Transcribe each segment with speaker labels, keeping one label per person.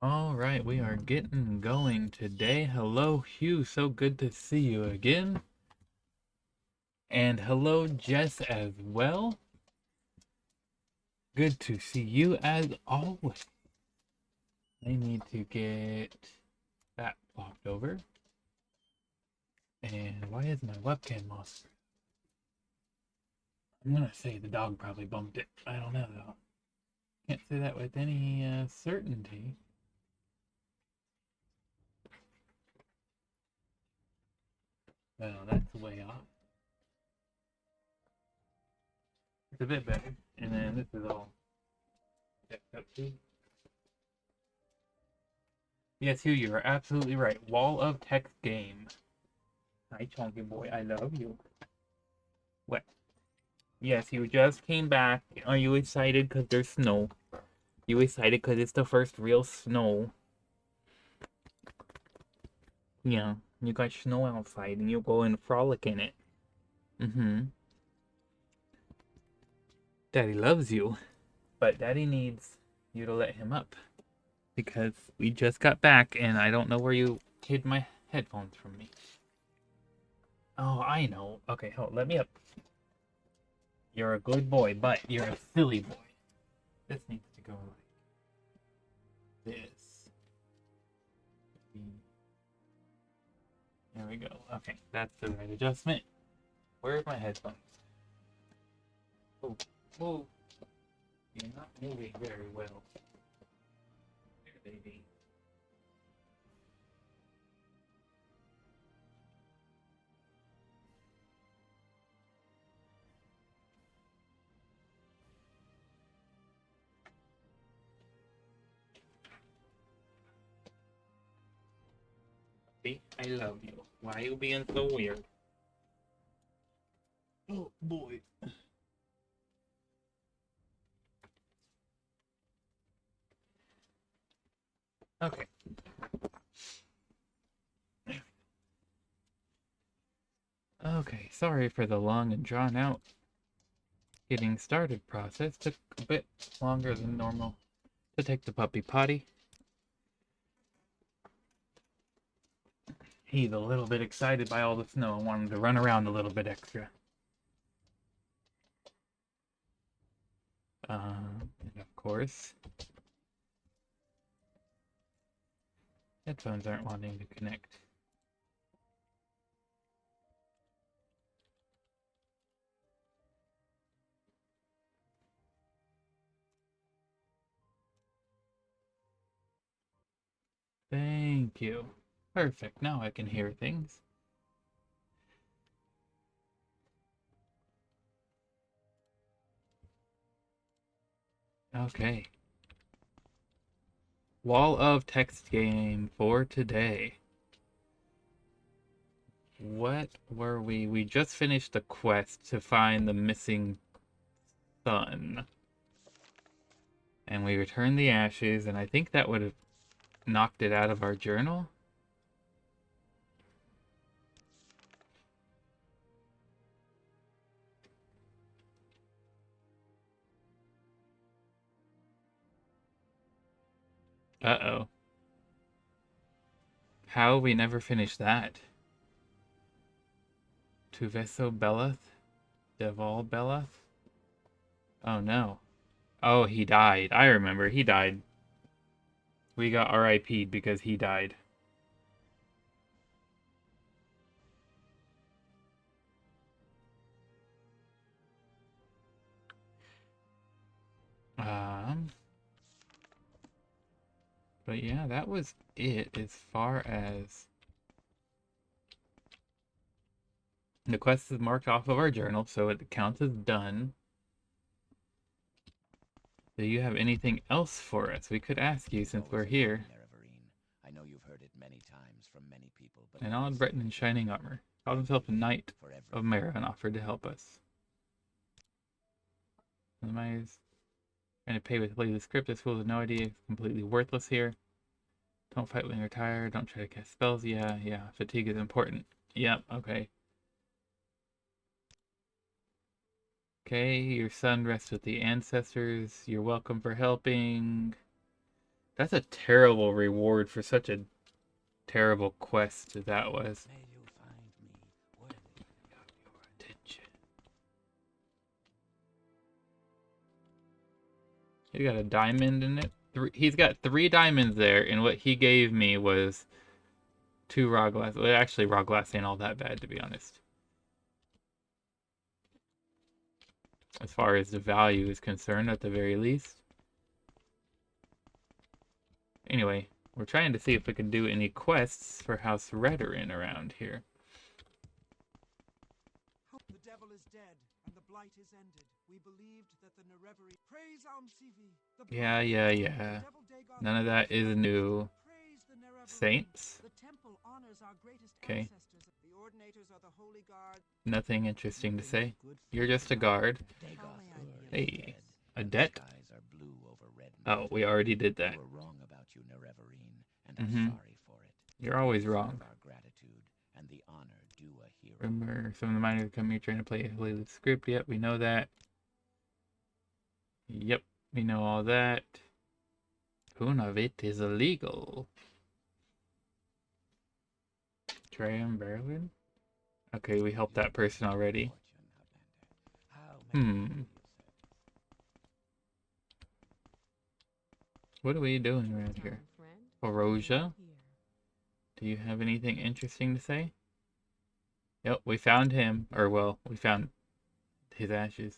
Speaker 1: All right, we are getting going today. Hello, Hugh. So good to see you again. And hello, Jess, as well. Good to see you as always. I need to get that blocked over. And why is my webcam off? I'm gonna say the dog probably bumped it. I don't know though. Can't say that with any certainty. Well, that's way off. It's a bit better. And then this is all checked up too. Yes, Hugh, you are absolutely right. Wall of text game. Hi, chunky boy. I love you. What? Yes, you just came back. Are you excited because there's snow? You excited because it's the first real snow? Yeah, you got snow outside and you go and frolic in it. Mm-hmm. Daddy loves you, but Daddy needs you to let him up because we just got back and I don't know where you hid my headphones from me. Oh, I know. Okay, hold. Let me up. You're a good boy, but you're a silly boy. This needs to go like this. There we go. Okay, that's the right adjustment. Where are my headphones? Oh, move. You're not moving very well. There they be. See? I love you. Why are you being so weird? Oh boy. Okay. Okay, sorry for the long and drawn out getting started process. Took a bit longer than normal to take the puppy potty. He's a little bit excited by all the snow and wanted to run around a little bit extra. And of course, headphones aren't wanting to connect. Thank you. Perfect. Now I can hear things. Okay. Wall of text game for today. What were we? We just finished the quest to find the missing son. And we returned the ashes, and I think that would have knocked it out of our journal. Uh-oh. How we never finished that? Tuveso Bellath? Deval Bellath? Oh no. Oh, he died. I remember, he died. We got RIP'd because he died. Um, but yeah, that was it as far as the quest is marked off of our journal, so it counts as done. Do you have anything else for us? We could ask you since we're here.
Speaker 2: I know you've heard it many times from many people, but
Speaker 1: An odd Breton in shining armor called himself a knight of Mara and offered to help us. Am I trying to pay with lazy script? This fool has no idea. It's completely worthless here. Don't fight when you're tired. Don't try to cast spells. Yeah. Fatigue is important. Yep, okay. Okay, your son rests with the ancestors. You're welcome for helping. That's a terrible reward for such a terrible quest as that was.
Speaker 2: May you find me worthy.
Speaker 1: Your attention. He got a diamond in it. He's got 3 diamonds there, and what he gave me was 2 raw glass. Well, actually, raw glass ain't all that bad, to be honest. As far as the value is concerned, at the very least. Anyway, we're trying to see if we can do any quests for House Redoran around here.
Speaker 3: The devil is dead, and the blight is ended. We believed that the Nerevari praise MCV.
Speaker 1: Yeah. None of that is new. Saints? Okay.
Speaker 3: The ordinators are the holy guard.
Speaker 1: Nothing interesting to say. You're just a guard. Hey, a debt? Oh, we already did that.
Speaker 2: We're wrong about you, Nerevarine, and are sorry for it.
Speaker 1: You're always wrong.
Speaker 2: Our gratitude and the honor due a hero.
Speaker 1: Remember, some of the miners come here trying to play a Herbalism script. Yep, we know that. Yep, we know all that. None of it is illegal. Tamriel? Okay, we helped that person already. What are we doing around here? Oroja? Do you have anything interesting to say? Yep, we found him. Or, well, we found his ashes.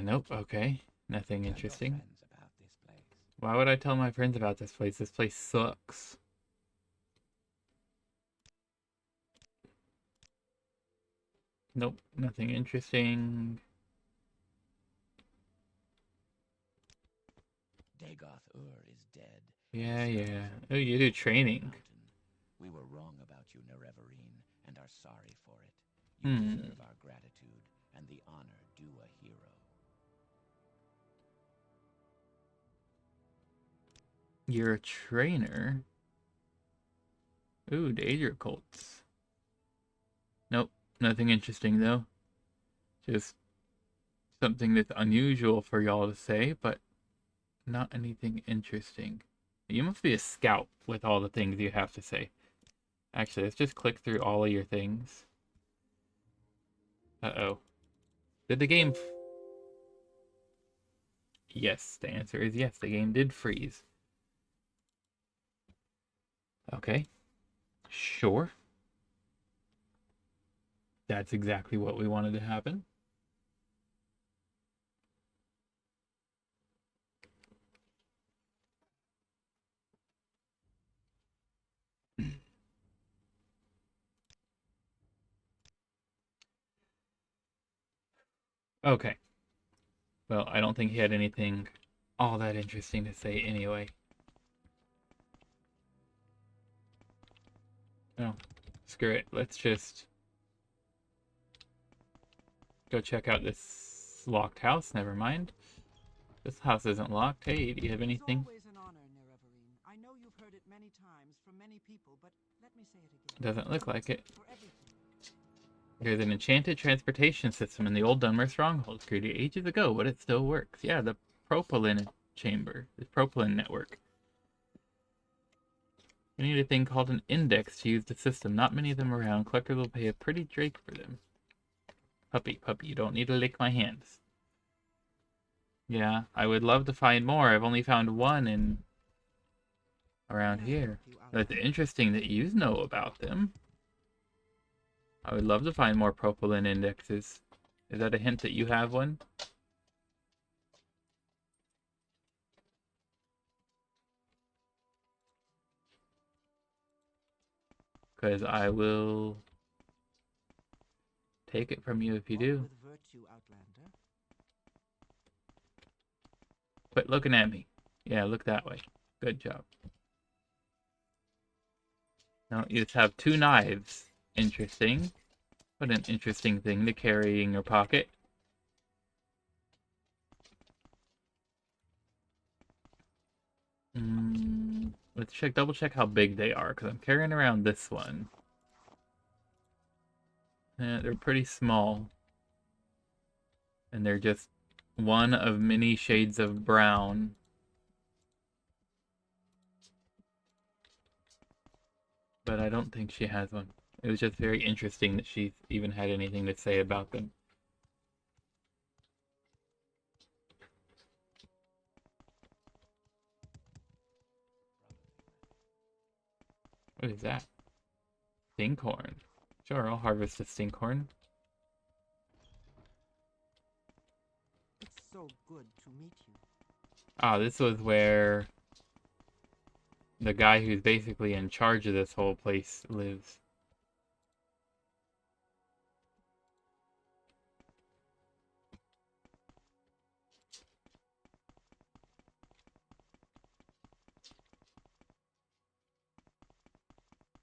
Speaker 1: Nope, okay. Nothing interesting. Why would I tell my friends about this place? This place sucks. Nope, nothing interesting.
Speaker 2: Dagoth-ur is dead.
Speaker 1: Yeah. Oh, you do training.
Speaker 2: We were wrong about you, Nerevarine, and are sorry for it. You deserve our gratitude and the honor due a hero.
Speaker 1: You're a trainer? Ooh, Dahrk cults. Nope, nothing interesting though. Just something that's unusual for y'all to say, but not anything interesting. You must be a scout with all the things you have to say. Actually, let's just click through all of your things. Uh-oh. Did the game... Yes, the answer is yes, the game did freeze. Okay. Sure. That's exactly what we wanted to happen. Okay. Well, I don't think he had anything all that interesting to say anyway. No, screw it. Let's just go check out this locked house. Never mind. This house isn't locked. Hey, do you have anything?
Speaker 3: It's always an honor, Nerevarine. I know you've heard it many times from many people, but let me say it again.
Speaker 1: Doesn't look like it.
Speaker 3: For everything.
Speaker 1: There's an enchanted transportation system in the old Dunmer stronghold created ages ago, but it still works. Yeah, the propylene chamber, the propylene network. We need a thing called an index to use the system. Not many of them around. Collectors will pay a pretty drake for them. Puppy, you don't need to lick my hands. Yeah, I would love to find more. I've only found one in around here. But it's interesting that you know about them. I would love to find more propylene indexes. Is that a hint that you have one? Because I will take it from you if you do. Quit looking at me. Yeah, look that way. Good job. Now you just have 2 knives. Interesting. What an interesting thing to carry in your pocket. Let's double check how big they are, because I'm carrying around this one. They're pretty small. And they're just one of many shades of brown. But I don't think she has one. It was just very interesting that she even had anything to say about them. What is that? Stinkhorn. Sure, I'll harvest a stinkhorn.
Speaker 3: It's so good to meet you.
Speaker 1: Ah, this was where the guy who's basically in charge of this whole place lives.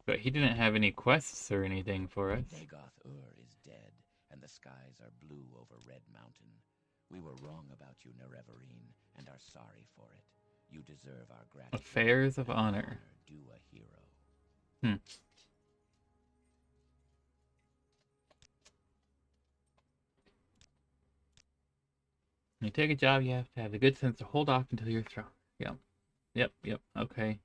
Speaker 1: But he didn't have any quests or anything for us.
Speaker 2: Dahrk is dead, and the skies are blue over Red Mountain. We were wrong about you, Nerevarine, and are sorry for it. You deserve our gratitude.
Speaker 1: Affairs of honor.
Speaker 2: Due a hero.
Speaker 1: When you take a job, you have to have the good sense to hold off until you're strong. Yep, okay.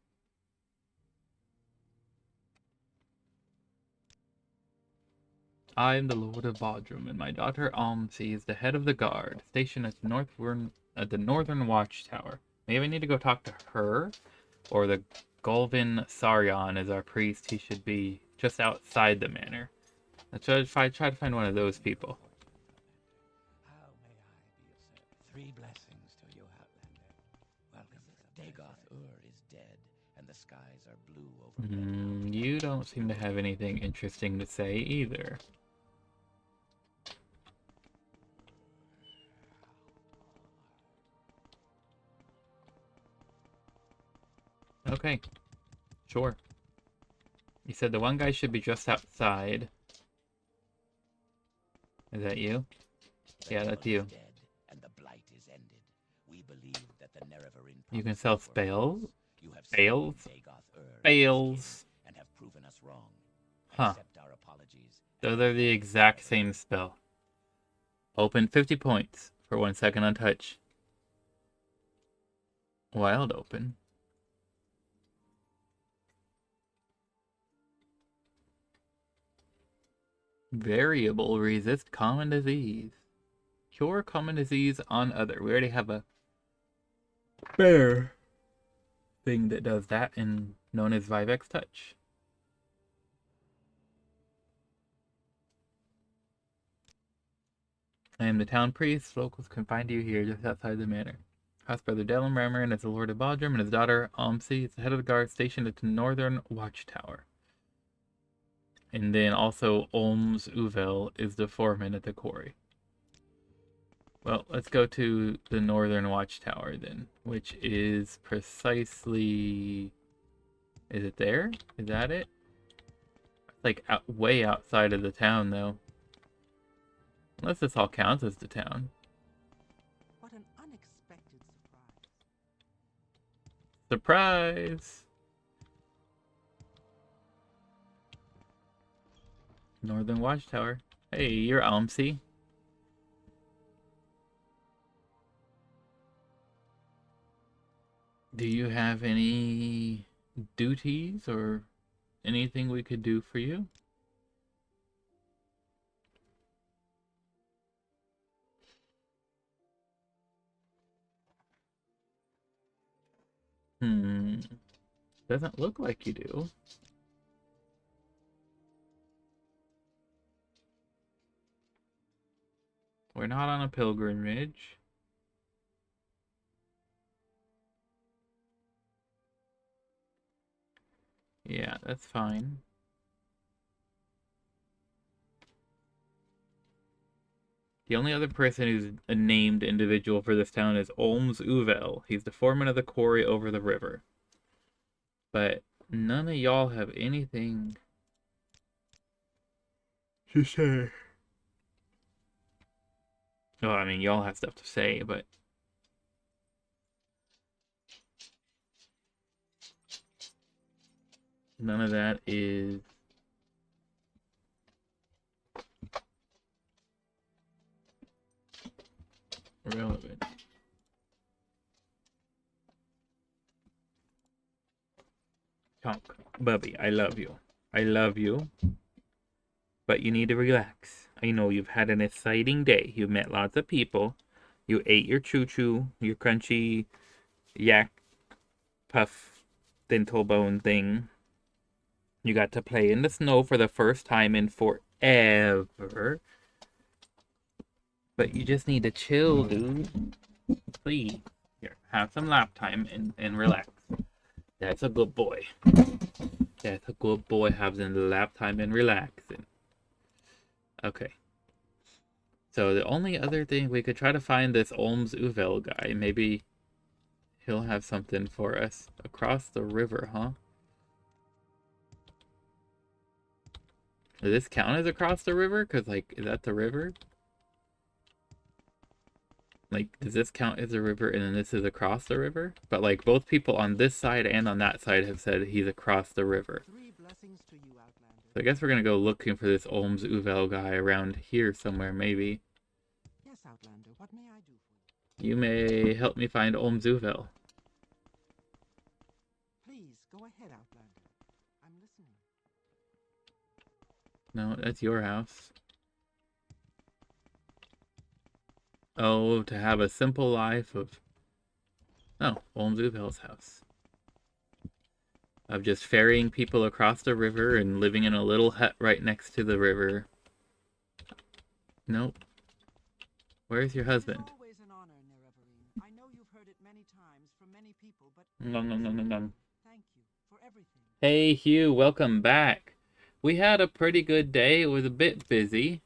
Speaker 1: I am the Lord of Bodrum, and my daughter Almsey is the head of the guard, stationed at the northern watchtower. Maybe I need to go talk to her, or the Golvin Saryon is our priest. He should be just outside the manor. Let's try to find one of those people.
Speaker 2: How may I be of service? 3 blessings to you, Outlander. Welcome to the Dahrk is dead, and the skies are blue over Red Mountain.
Speaker 1: You don't seem to have anything interesting to say either. Okay, sure. You said the one guy should be just outside. Is that you? Yeah, that's you.
Speaker 2: Dead, and the blight is ended. We believe that the Nerevarine
Speaker 1: You can sell spells?
Speaker 2: You have
Speaker 1: Fails?
Speaker 2: Dahrk
Speaker 1: Fails.
Speaker 2: and have proven us wrong.
Speaker 1: Huh.
Speaker 2: Accept our apologies.
Speaker 1: Those are the exact same spell. Open 50 points for 1 second on touch. Wild open. Variable resist common disease. Cure common disease on other. We already have a bear thing that does that, and known as Vivex Touch. I am the town priest. Locals can find you here just outside the manor. House Brother Delum Ramarin is the Lord of Bodrum, and his daughter Almsey is the head of the guard stationed at the northern watchtower. And then also Olms Uvel is the foreman at the quarry. Well, let's go to the northern watchtower then, which is precisely... Is it there? Is that it? It's like way outside of the town, though. Unless this all counts as the town.
Speaker 3: What an unexpected surprise.
Speaker 1: Surprise! Northern watchtower. Hey, you're Almsey. Do you have any duties or anything we could do for you? Doesn't look like you do. We're not on a pilgrimage. Yeah, that's fine. The only other person who's a named individual for this town is Olms Uvel. He's the foreman of the quarry over the river. But none of y'all have anything to say. Well, I mean, y'all have stuff to say, but... None of that is... relevant. Tonk, Bubby, I love you. I love you. But you need to relax. I know you've had an exciting day. You met lots of people. You ate your choo-choo, your crunchy yak puff dental bone thing. You got to play in the snow for the first time in forever. But you just need to chill, dude. Please. Here, have some lap time and relax. That's a good boy. That's a good boy having the lap time and relaxing. Okay. So the only other thing, we could try to find this Olms Uvel guy. Maybe he'll have something for us. Across the river, huh? Does this count as across the river? Because, like, is that the river? Like, does this count as a river and then this is across the river? But, like, both people on this side and on that side have said he's across the river. So I guess we're going to go looking for this Olms Uvel guy around here somewhere, maybe.
Speaker 3: Yes, Outlander, what may I do for you?
Speaker 1: You may help me find Olms Uvel.
Speaker 3: Please, go ahead, Outlander. I'm listening.
Speaker 1: No, that's your house. Oh, to have a simple life of... Oh, Olms Uvel's house. Of just ferrying people across the river and living in a little hut right next to the river. Nope. Where's your husband?
Speaker 3: It's always an honor, Nerevarine. I know you've heard it many times from many people, but thank you for everything.
Speaker 1: Hey, Hugh, welcome back. We had a pretty good day. It was a bit busy.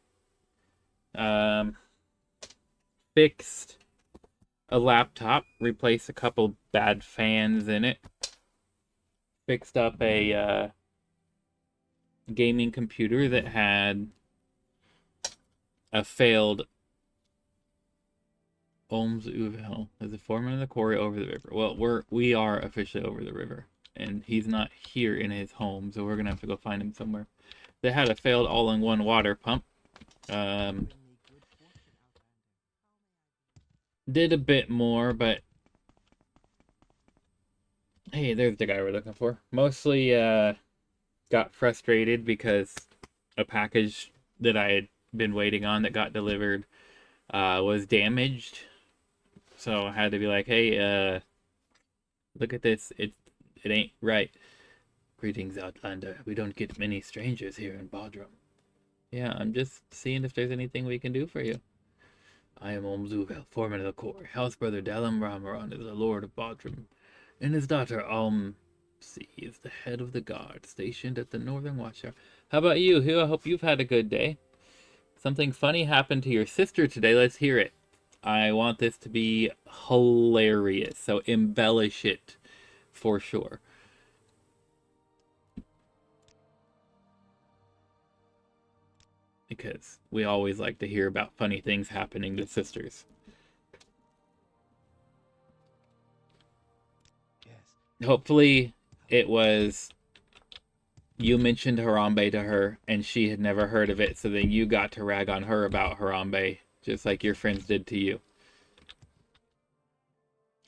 Speaker 1: Fixed a laptop, replaced a couple bad fans in it. Fixed up a gaming computer that had a failed Olms Uvel as a foreman of the quarry over the river. Well, we are officially over the river, and he's not here in his home, so we're gonna have to go find him somewhere. They had a failed all-in-one water pump. Did a bit more, but hey, there's the guy we're looking for. Mostly got frustrated because a package that I had been waiting on that got delivered was damaged. So I had to be like, hey, look at this. It ain't right. Greetings, Outlander. We don't get many strangers here in Bodrum. Yeah, I'm just seeing if there's anything we can do for you. I am Olms Uvel, foreman of the Corps. House brother Dalam Ramaran is the lord of Bodrum, and his daughter Almsi is the head of the guard stationed at the Northern Watchtower. How about you, Hugh? I hope you've had a good day. Something funny happened to your sister today. Let's hear it. I want this to be hilarious, so embellish it for sure. Because we always like to hear about funny things happening to sisters.
Speaker 2: Yes.
Speaker 1: Hopefully it was you mentioned Harambe to her and she had never heard of it, so then you got to rag on her about Harambe, just like your friends did to you.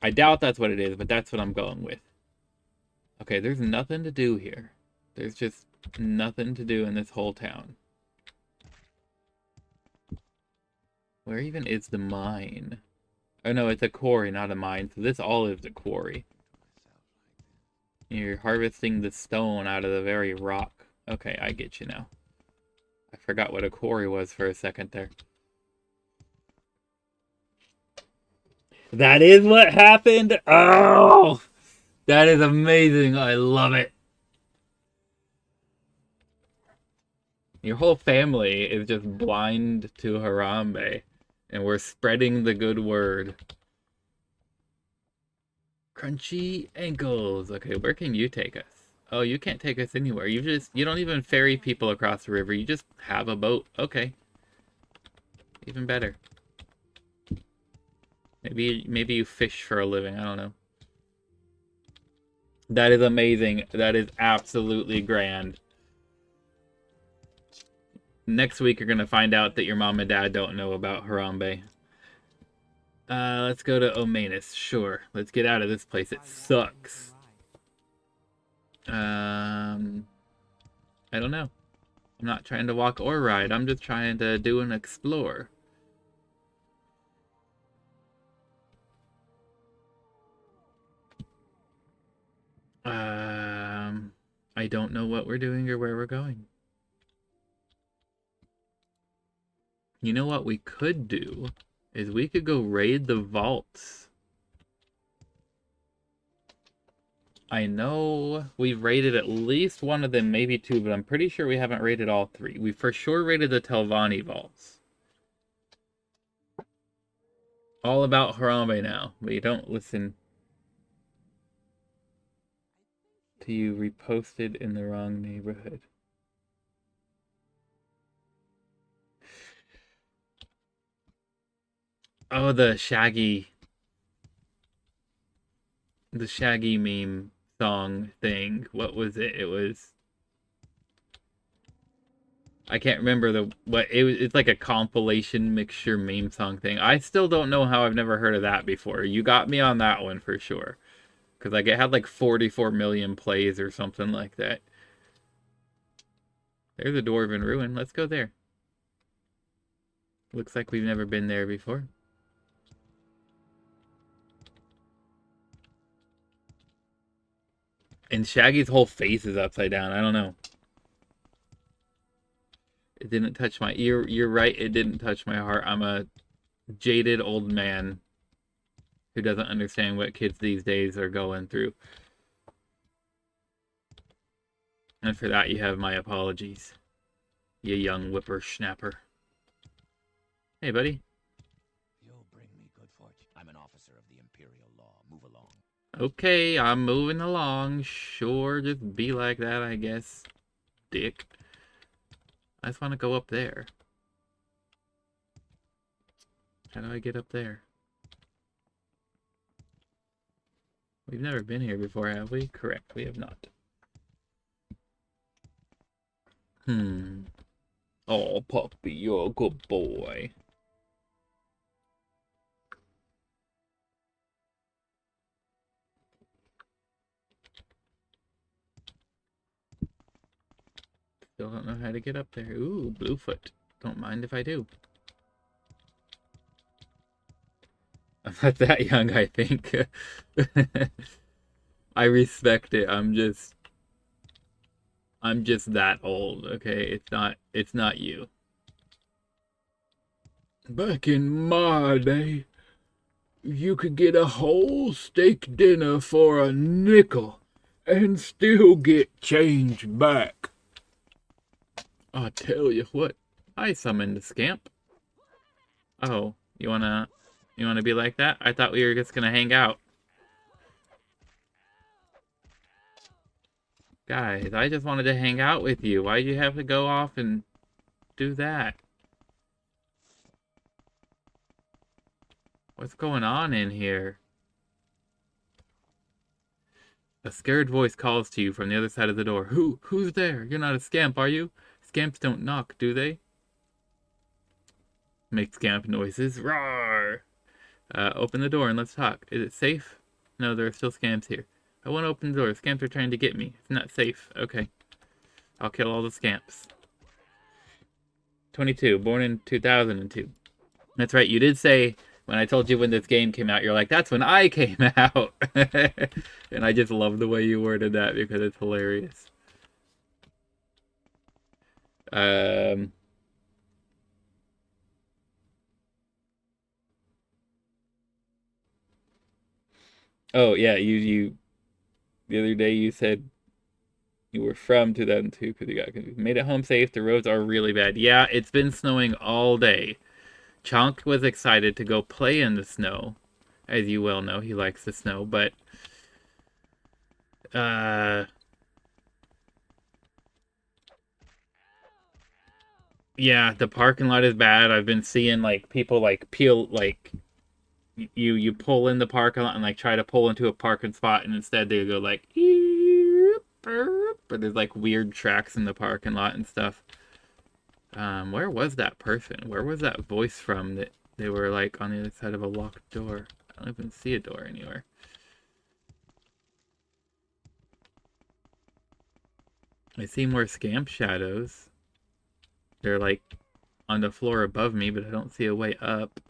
Speaker 1: I doubt that's what it is, but that's what I'm going with. Okay, there's nothing to do here. There's just nothing to do in this whole town. Where even is the mine? Oh no, it's a quarry, not a mine. So this all is a quarry. You're harvesting the stone out of the very rock. Okay, I get you now. I forgot what a quarry was for a second there. That is what happened? Oh! That is amazing. I love it. Your whole family is just blind to Harambe. And we're spreading the good word. Crunchy ankles. Okay, where can you take us? Oh, you can't take us anywhere. You don't even ferry people across the river. You just have a boat. Okay. Even better. Maybe you fish for a living. I don't know. That is amazing. That is absolutely grand. Next week, you're going to find out that your mom and dad don't know about Harambe. Let's go to Omanus. Sure. Let's get out of this place. It sucks. I don't know. I'm not trying to walk or ride. I'm just trying to do and explore. I don't know what we're doing or where we're going. You know what we could do is we could go raid the vaults. I know we've raided at least one of them, maybe two, but I'm pretty sure we haven't raided all three. We for sure raided the Telvanni vaults. All about Harambe now, but you don't listen to you reposted in the wrong neighborhood. Oh, the Shaggy meme song thing. What was it? It was, I can't remember it's like a compilation mixture meme song thing. I still don't know how I've never heard of that before. You got me on that one for sure. Because like it had like 44 million plays or something like that. There's a Dwarven ruin. Let's go there. Looks like we've never been there before. And Shaggy's whole face is upside down. I don't know. It didn't touch my... You're right, it didn't touch my heart. I'm a jaded old man who doesn't understand what kids these days are going through. And for that, you have my apologies. You young whippersnapper. Hey, buddy.
Speaker 2: You'll bring me good fortune. I'm an officer of the Imperial Law. Move along.
Speaker 1: Okay, I'm moving along. Sure, just be like that, I guess. Dick. I just want to go up there. How do I get up there? We've never been here before, have we? Correct, we have not. Oh, puppy, you're a good boy. Still don't know how to get up there. Ooh, Bluefoot. Don't mind if I do. I'm not that young, I think. I respect it. I'm just that old, okay? It's not you. Back in my day, you could get a whole steak dinner for a nickel and still get change back. I tell you what, I summoned a scamp. Oh, you wanna be like that? I thought we were just gonna hang out. Guys, I just wanted to hang out with you. Why'd you have to go off and do that? What's going on in here? A scared voice calls to you from the other side of the door. Who's there? You're not a scamp, are you? Scamps don't knock, do they? Make scamp noises. Roar! Open the door and let's talk. Is it safe? No, there are still scamps here. I won't open the door. Scamps are trying to get me. It's not safe. Okay. I'll kill all the scamps. 22. Born in 2002. That's right. You did say, when I told you when this game came out, you're like, that's when I came out. And I just love the way you worded that because it's hilarious. Oh, yeah, you the other day you said you were from 2002 because you got confused. Made it home safe. The roads are really bad. Yeah, it's been snowing all day. Chonk was excited to go play in the snow. As you well know, he likes the snow, but yeah, the parking lot is bad. I've been seeing like people like peel like you pull in the parking lot and like try to pull into a parking spot and instead they go like but there's like weird tracks in the parking lot and stuff. Where was that person? Where was that voice from that they were like on the other side of a locked door. I don't even see a door anywhere. I see more scamp shadows. They're like on the floor above me, but I don't see a way up.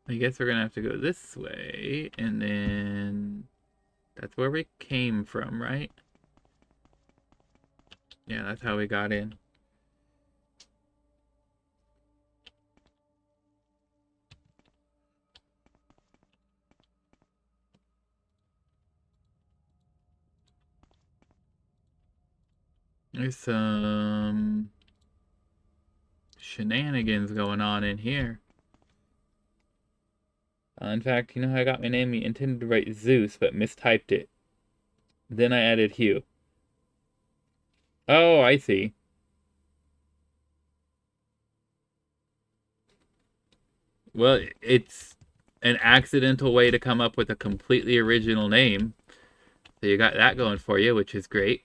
Speaker 1: I guess we're gonna have to go this way, and then that's where we came from, right? Yeah, that's how we got in. There's some shenanigans going on in here. In fact, you know how I got my name? You intended to write Zeus, but mistyped it. Then I added Hugh. Oh, I see. Well, it's an accidental way to come up with a completely original name. So you got that going for you, which is great.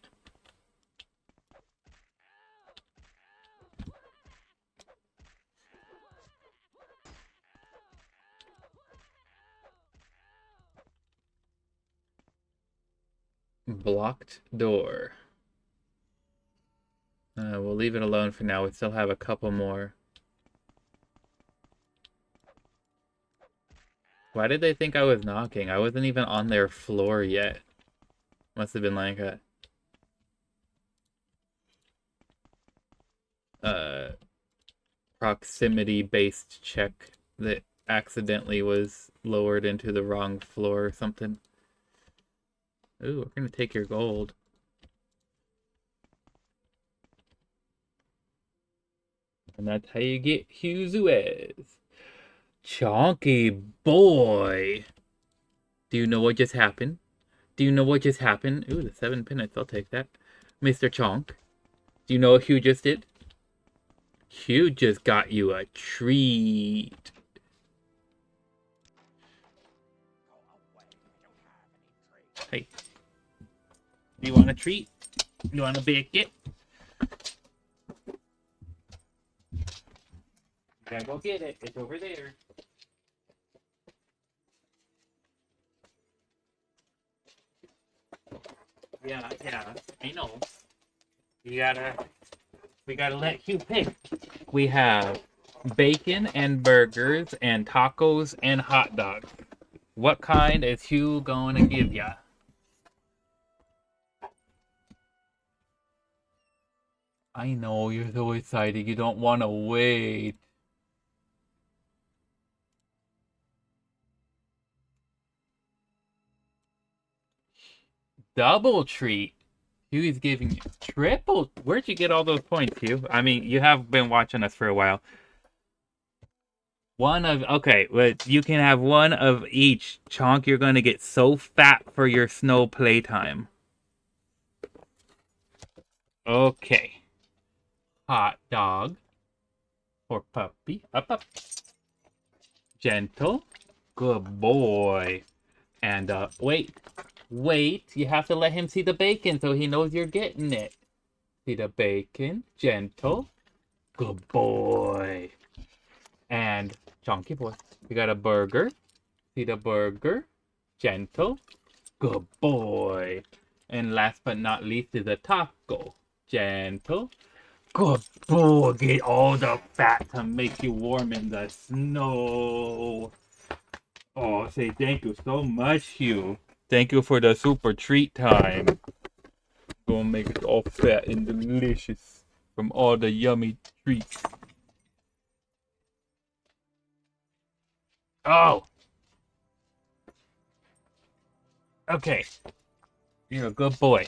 Speaker 1: Blocked door. We'll leave it alone for now. We still have a couple more. Why did they think I was knocking? I wasn't even on their floor yet. Must have been like a proximity-based check that accidentally was lowered into the wrong floor or something. Ooh, we're gonna take your gold. And that's how you get Huzuez. Chonky boy. Do you know what just happened? Do you know what just happened? Ooh, the 7 peanuts. I'll take that. Mr. Chonk. Do you know what Hugh just did? Hugh just got you a treat. Hey. You want a treat? You want a biscuit? Gotta go get it. It's over there. Yeah, I know. We gotta let Hugh pick. We have bacon and burgers and tacos and hot dogs. What kind is Hugh gonna give ya? I know, you're so excited. You don't want to wait. Double treat. Hugh's giving you triple. Where'd you get all those points, Hugh? I mean, you have been watching us for a while. Okay, but you can have one of each. Chonk, you're going to get so fat for your snow playtime. Okay. Hot dog. For puppy. Up. Gentle. Good boy. And, wait. You have to let him see the bacon so he knows you're getting it. See the bacon. Gentle. Good boy. And chunky boy. We got a burger. See the burger. Gentle. Good boy. And last but not least is a taco. Gentle. Good boy. Get all the fat to make you warm in the snow. Oh, say thank you so much, Hugh. Thank you for the super treat time. Gonna make it all fat and delicious from all the yummy treats. Oh! Okay. You're a good boy.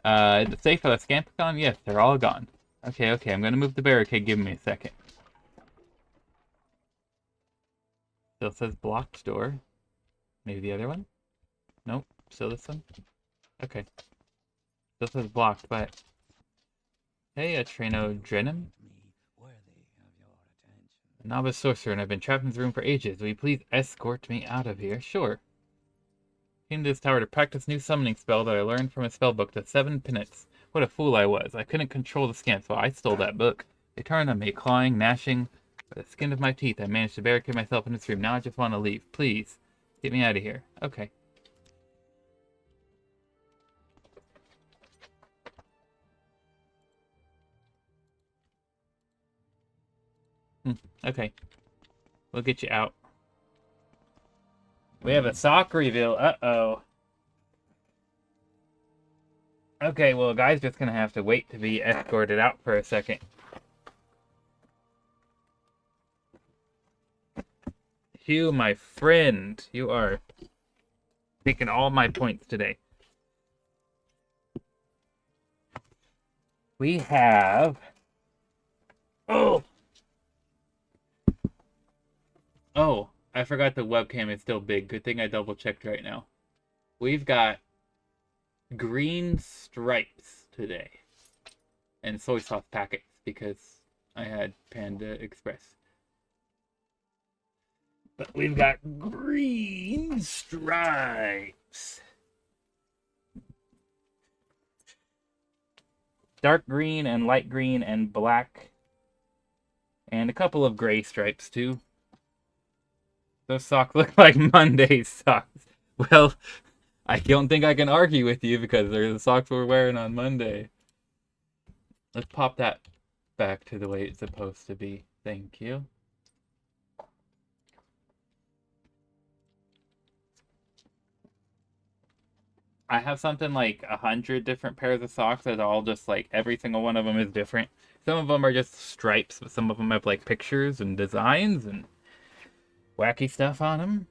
Speaker 1: Is it safe for the scamp gone? Yes, they're all gone. Okay, I'm gonna move the barricade. Give me a second. Still says blocked door. Maybe the other one? Nope. Still this one? Okay. Still says blocked, but... Hey, Atrenodrenim? A novice sorcerer, and I've been trapped in this room for ages. Will you please escort me out of here? Sure. Came to this tower to practice new summoning spell that I learned from a spellbook, the 7 Peanuts. What a fool I was. I couldn't control the scamp, so I stole that book. They turned on me, clawing, gnashing by the skin of my teeth. I managed to barricade myself in this room. Now I just want to leave. Please, get me out of here. Okay. Okay. We'll get you out. We have a sock reveal. Uh-oh. Okay, well, guy's just gonna have to wait to be escorted out for a second. Hugh, my friend, you are taking all my points today. We have... Oh! Oh, I forgot the webcam is still big. Good thing I double-checked right now. We've got green stripes today. And soy sauce packets, because I had Panda Express. But we've got green stripes. Dark green and light green and black. And a couple of gray stripes, too. Those socks look like Monday socks. Well, I don't think I can argue with you because they're the socks we're wearing on Monday. Let's pop that back to the way it's supposed to be. Thank you. I have something like 100 different pairs of socks that are all just like, every single one of them is different. Some of them are just stripes, but some of them have like pictures and designs and wacky stuff on them.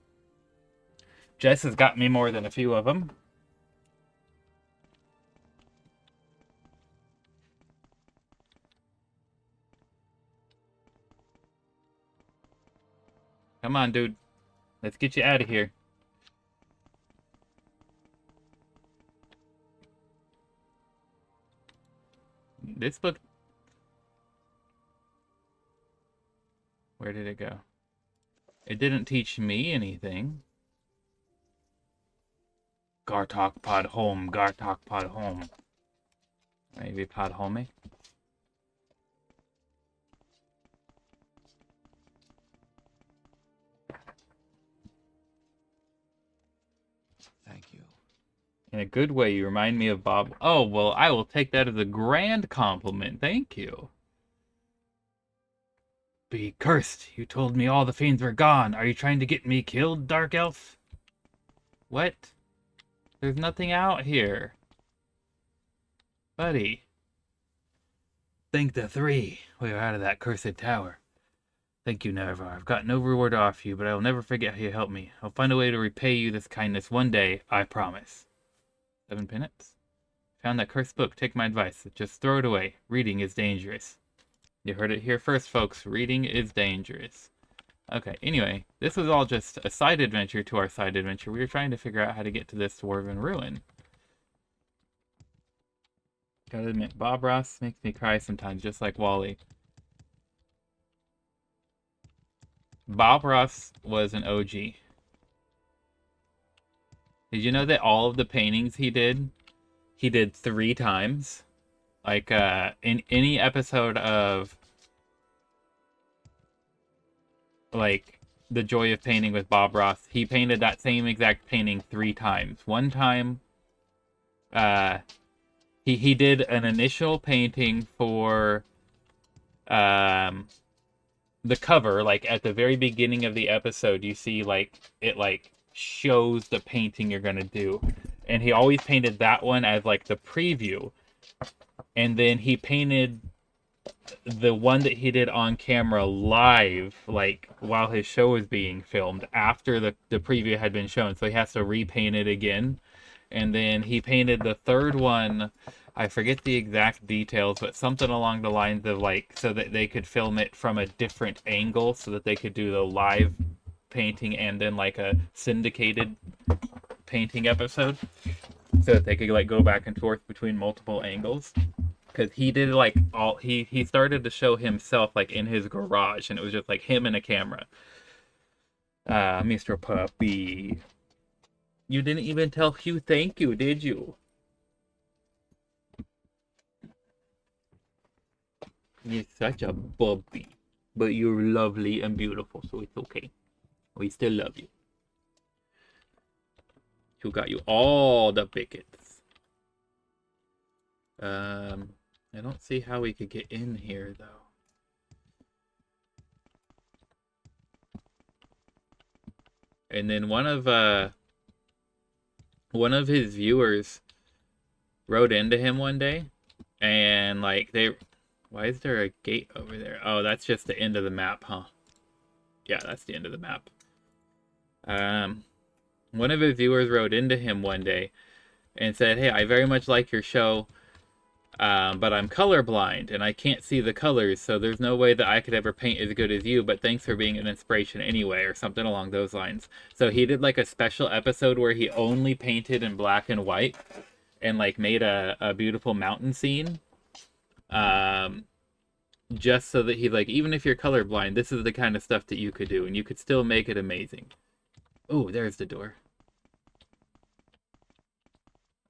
Speaker 1: Jess has got me more than a few of them. Come on, dude. Let's get you out of here. This book... Where did it go? It didn't teach me anything. Gartok pod home, Gartok pod home. Maybe pod home.
Speaker 2: Thank you.
Speaker 1: In a good way, you remind me of Bob. Oh, well, I will take that as a grand compliment. Thank you. Be cursed. You told me all the fiends were gone. Are you trying to get me killed, Dark Elf? What? There's nothing out here. Buddy. Thank the three. We are out of that cursed tower. Thank you, Nerevar. I've got no reward to offer you, but I will never forget how you helped me. I'll find a way to repay you this kindness one day, I promise. 7 penance? Found that cursed book. Take my advice. Just throw it away. Reading is dangerous. You heard it here first, folks. Reading is dangerous. Okay, anyway, this was all just a side adventure to our side adventure. We were trying to figure out how to get to this dwarven ruin. Gotta admit, Bob Ross makes me cry sometimes, just like Wally. Bob Ross was an OG. Did you know that all of the paintings he did 3 times? Like, in any episode of, like, The Joy of Painting with Bob Ross, he painted that same exact painting 3 times. One time, he did an initial painting for, the cover, like, at the very beginning of the episode, you see, like, it, like, shows the painting you're gonna do. And he always painted that one as, like, the preview. And then he painted the one that he did on camera live, like, while his show was being filmed, after the preview had been shown. So he has to repaint it again. And then he painted the third one, I forget the exact details, but something along the lines of, like, so that they could film it from a different angle, so that they could do the live painting and then, like, a syndicated painting episode. So that they could, like, go back and forth between multiple angles. Because he did, like, he started to show himself, like, in his garage, and it was just, like, him and a camera. Mr. Puppy. You didn't even tell Hugh thank you, did you? You're such a bubby. But you're lovely and beautiful, so it's okay. We still love you. Who got you all the bickets? I don't see how we could get in here, though. And then one of his viewers wrote into him one day, and like why is there a gate over there? Oh, that's just the end of the map, huh? Yeah, that's the end of the map. One of his viewers wrote into him one day and said, "Hey, I very much like your show, but I'm colorblind and I can't see the colors, so there's no way that I could ever paint as good as you, but thanks for being an inspiration anyway," or something along those lines. So he did like a special episode where he only painted in black and white and like made a beautiful mountain scene. Just so that he like, even if you're colorblind, this is the kind of stuff that you could do and you could still make it amazing. Oh, there's the door.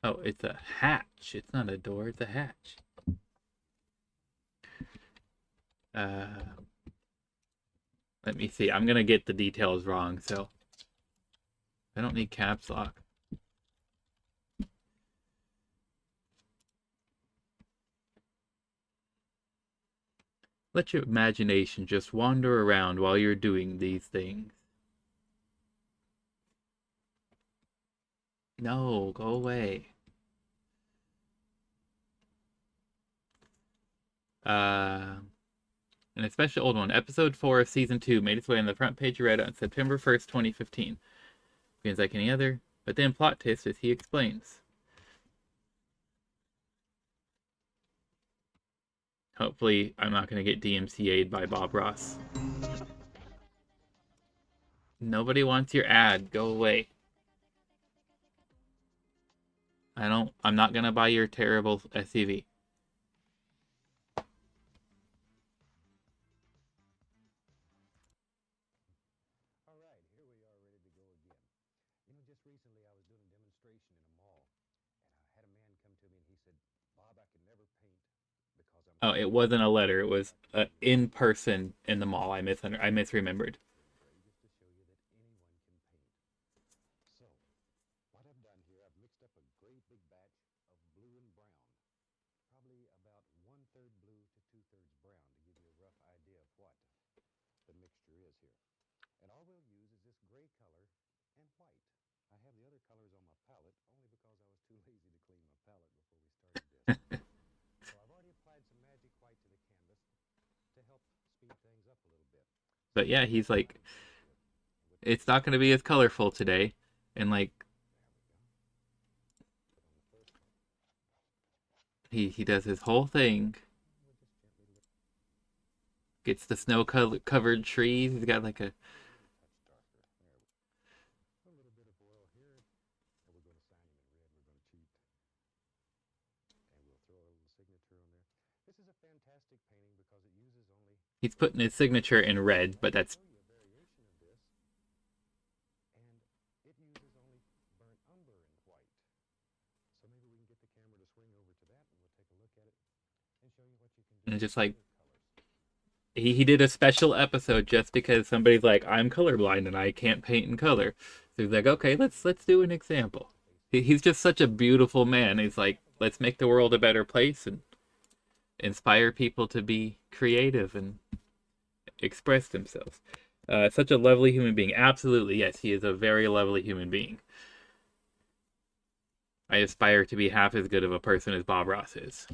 Speaker 1: Oh, it's a hatch. It's not a door, it's a hatch. Let me see. I'm gonna get the details wrong, so I don't need caps lock. Let your imagination just wander around while you're doing these things. No, go away. An especially old one. Episode 4 of Season 2 made its way on the front page of Reddit on September 1st, 2015. Feels like any other, but then plot twist as he explains. Hopefully, I'm not going to get DMCA'd by Bob Ross. Nobody wants your ad. Go away. I'm not going to buy your terrible SUV. Oh, it wasn't a letter. It was in person in the mall. I misremembered. But yeah, he's like, it's not going to be as colorful today. And like, he does his whole thing. Gets the snow covered trees. He's got like a... He's putting his signature in red, but that's... And just like, he did a special episode just because somebody's like, I'm colorblind and I can't paint in color. So he's like, okay, let's do an example. He's just such a beautiful man. He's like, let's make the world a better place and inspire people to be creative and express themselves. Such a lovely human being. Absolutely, yes, he is a very lovely human being. I aspire to be half as good of a person as Bob Ross is.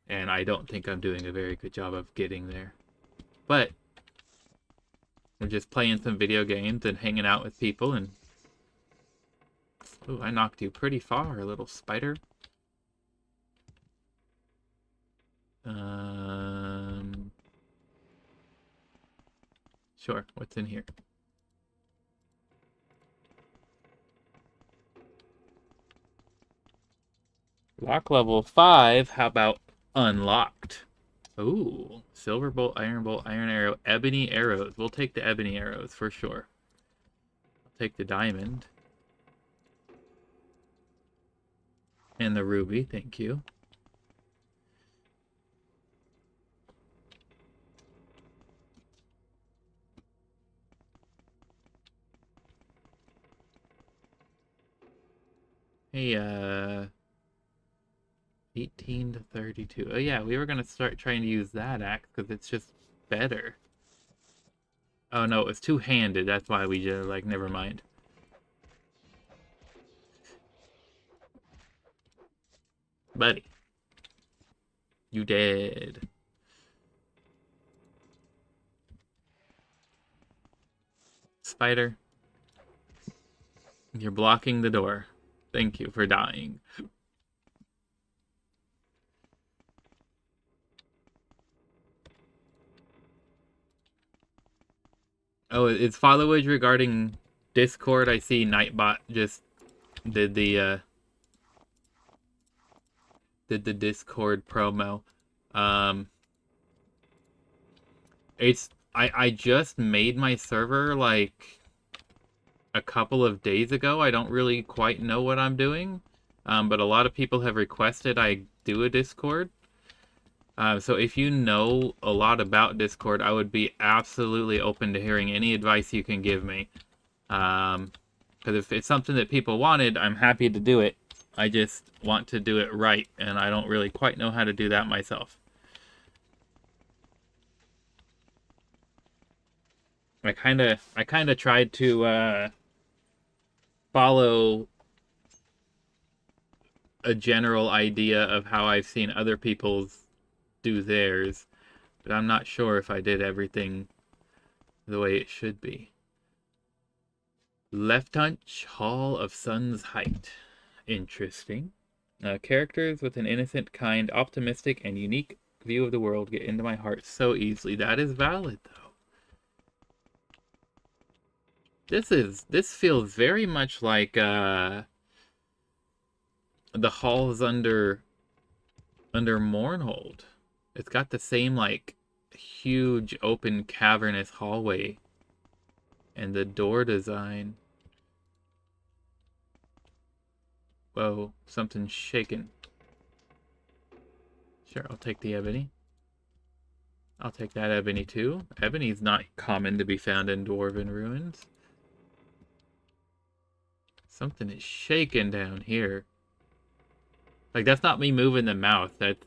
Speaker 1: And I don't think I'm doing a very good job of getting there. But we're just playing some video games and hanging out with people and... Ooh, I knocked you pretty far, little spider. Sure, what's in here? Lock level 5, how about unlocked? Ooh, silver bolt, iron arrow, ebony arrows. We'll take the ebony arrows for sure. I'll take the diamond. And the ruby, thank you. Hey, 18 to 32. Oh yeah, we were gonna start trying to use that axe because it's just better. Oh no, it was two-handed. That's why we just, like, never mind. Buddy. You dead. Spider. You're blocking the door. Thank you for dying. Oh, it's followage regarding Discord. I see Nightbot just did the Discord promo. Um I just made my server like a couple of days ago. I don't really quite know what I'm doing. But a lot of people have requested I do a Discord. So if you know a lot about Discord, I would be absolutely open to hearing any advice you can give me. Because if it's something that people wanted, I'm happy to do it. I just want to do it right, and I don't really quite know how to do that myself. I kind of tried to follow a general idea of how I've seen other people's do theirs, but I'm not sure if I did everything the way it should be. Left Hunch, Hall of Sun's Height. Interesting. Characters with an innocent, kind, optimistic, and unique view of the world get into my heart so easily. That is valid, though. This feels very much like the halls under Mournhold. It's got the same, like, huge open cavernous hallway and the door design. Whoa, something's shaking. Sure, I'll take the ebony. I'll take that ebony too. Ebony's not common to be found in dwarven ruins. Something is shaking down here. Like, that's not me moving the mouse. That's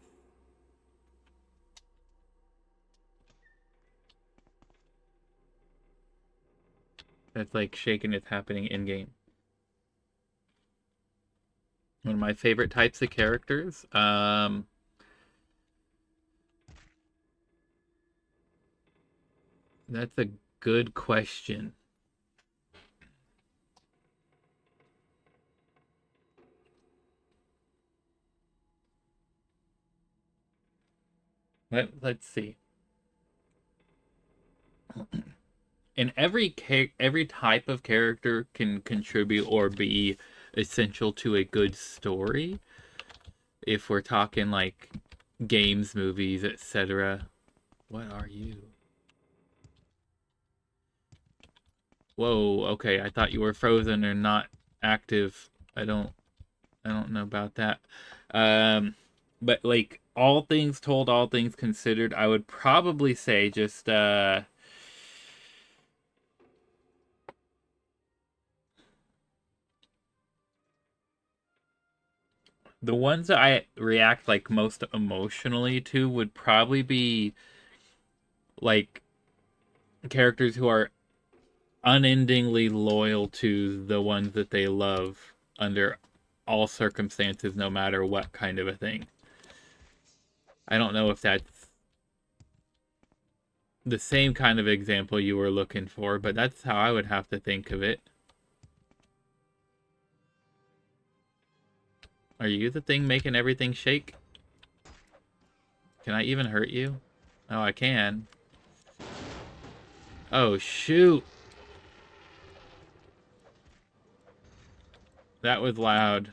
Speaker 1: like shaking is happening in-game. One of my favorite types of characters. That's a good question. Let's see. And every type of character can contribute or be essential to a good story. If we're talking like games, movies, etc. What are you? Whoa, okay, I thought you were frozen or not active. I don't know about that. But like, all things told, all things considered, I would probably say just the ones that I react like most emotionally to would probably be like characters who are unendingly loyal to the ones that they love under all circumstances, no matter what kind of a thing. I don't know if that's the same kind of example you were looking for, but that's how I would have to think of it. Are you the thing making everything shake? Can I even hurt you? Oh, I can. Oh, shoot. That was loud.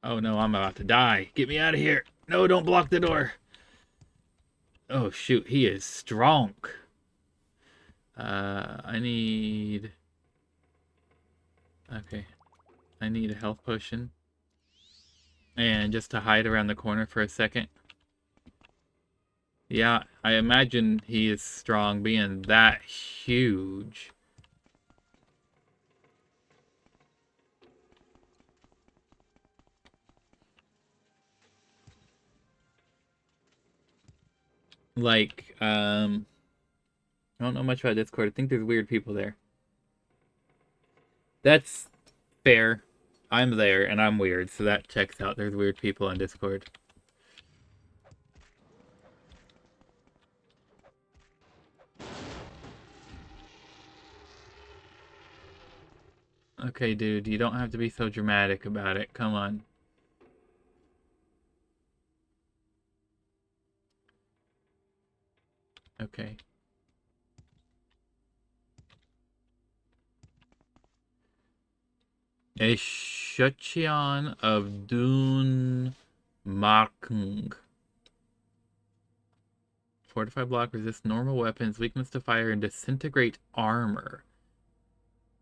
Speaker 1: Oh no, I'm about to die. Get me out of here. No, don't block the door. Oh shoot, he is strong. I need... Okay. I need a health potion. And just to hide around the corner for a second. Yeah, I imagine he is strong being that huge. Like, I don't know much about Discord. I think there's weird people there. That's fair. I'm there and I'm weird, so that checks out. There's weird people on Discord. Okay, dude, you don't have to be so dramatic about it. Come on. Okay. A Shuchion of Dune Makung. Fortified block, resist normal weapons, weakness to fire, and disintegrate armor.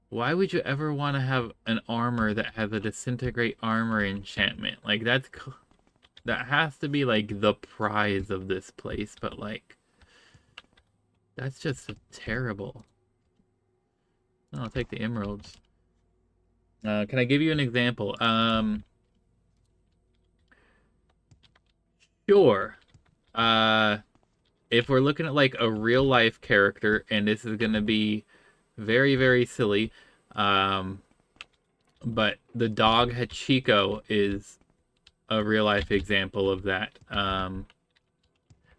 Speaker 1: Why would you ever want to have an armor that has a disintegrate armor enchantment? Like, that has to be, like, the prize of this place, but, like, that's just terrible. Oh, I'll take the emeralds. Can I give you an example? Sure. If we're looking at, like, a real-life character, and this is gonna be very, very silly, but the dog Hachiko is a real-life example of that.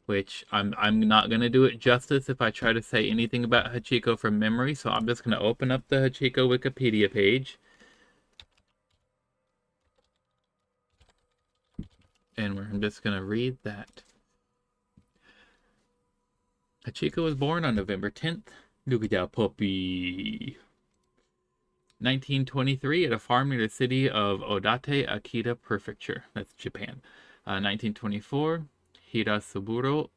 Speaker 1: Which I'm not gonna do it justice if I try to say anything about Hachiko from memory, so I'm just gonna open up the Hachiko Wikipedia page. And I'm just gonna read that. Hachiko was born on November 10th. Nugida Poppy. 1923 at a farm near the city of Odate, Akita Prefecture. That's Japan. 1924, Hirasuburo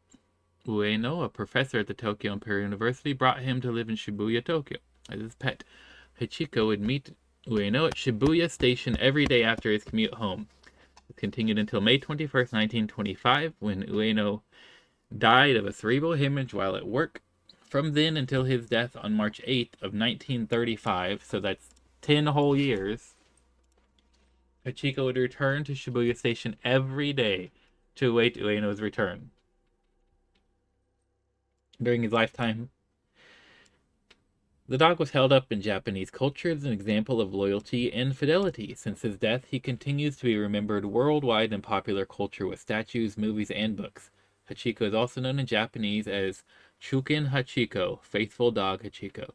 Speaker 1: Ueno, a professor at the Tokyo Imperial University, brought him to live in Shibuya, Tokyo, as his pet. Hachiko would meet Ueno at Shibuya Station every day after his commute home. It continued until May 21st, 1925, when Ueno died of a cerebral hemorrhage while at work. From then until his death on March 8th of 1935, so that's 10 whole years, Hachiko would return to Shibuya Station every day to await Ueno's return. During his lifetime, the dog was held up in Japanese culture as an example of loyalty and fidelity. Since his death, he continues to be remembered worldwide in popular culture with statues, movies, and books. Hachiko is also known in Japanese as Chukin Hachiko, faithful dog Hachiko,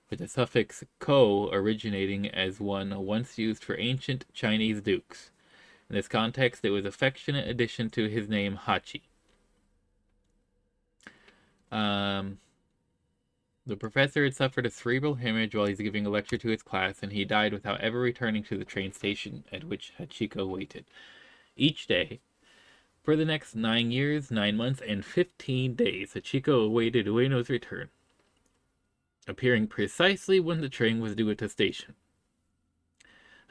Speaker 1: with the suffix ko originating as one once used for ancient Chinese dukes. In this context, it was an affectionate addition to his name Hachi. The professor had suffered a cerebral hemorrhage while he was giving a lecture to his class, and he died without ever returning to the train station at which Hachiko waited. Each day, for the next 9 years, 9 months, and 15 days, Hachiko awaited Ueno's return, appearing precisely when the train was due at the station.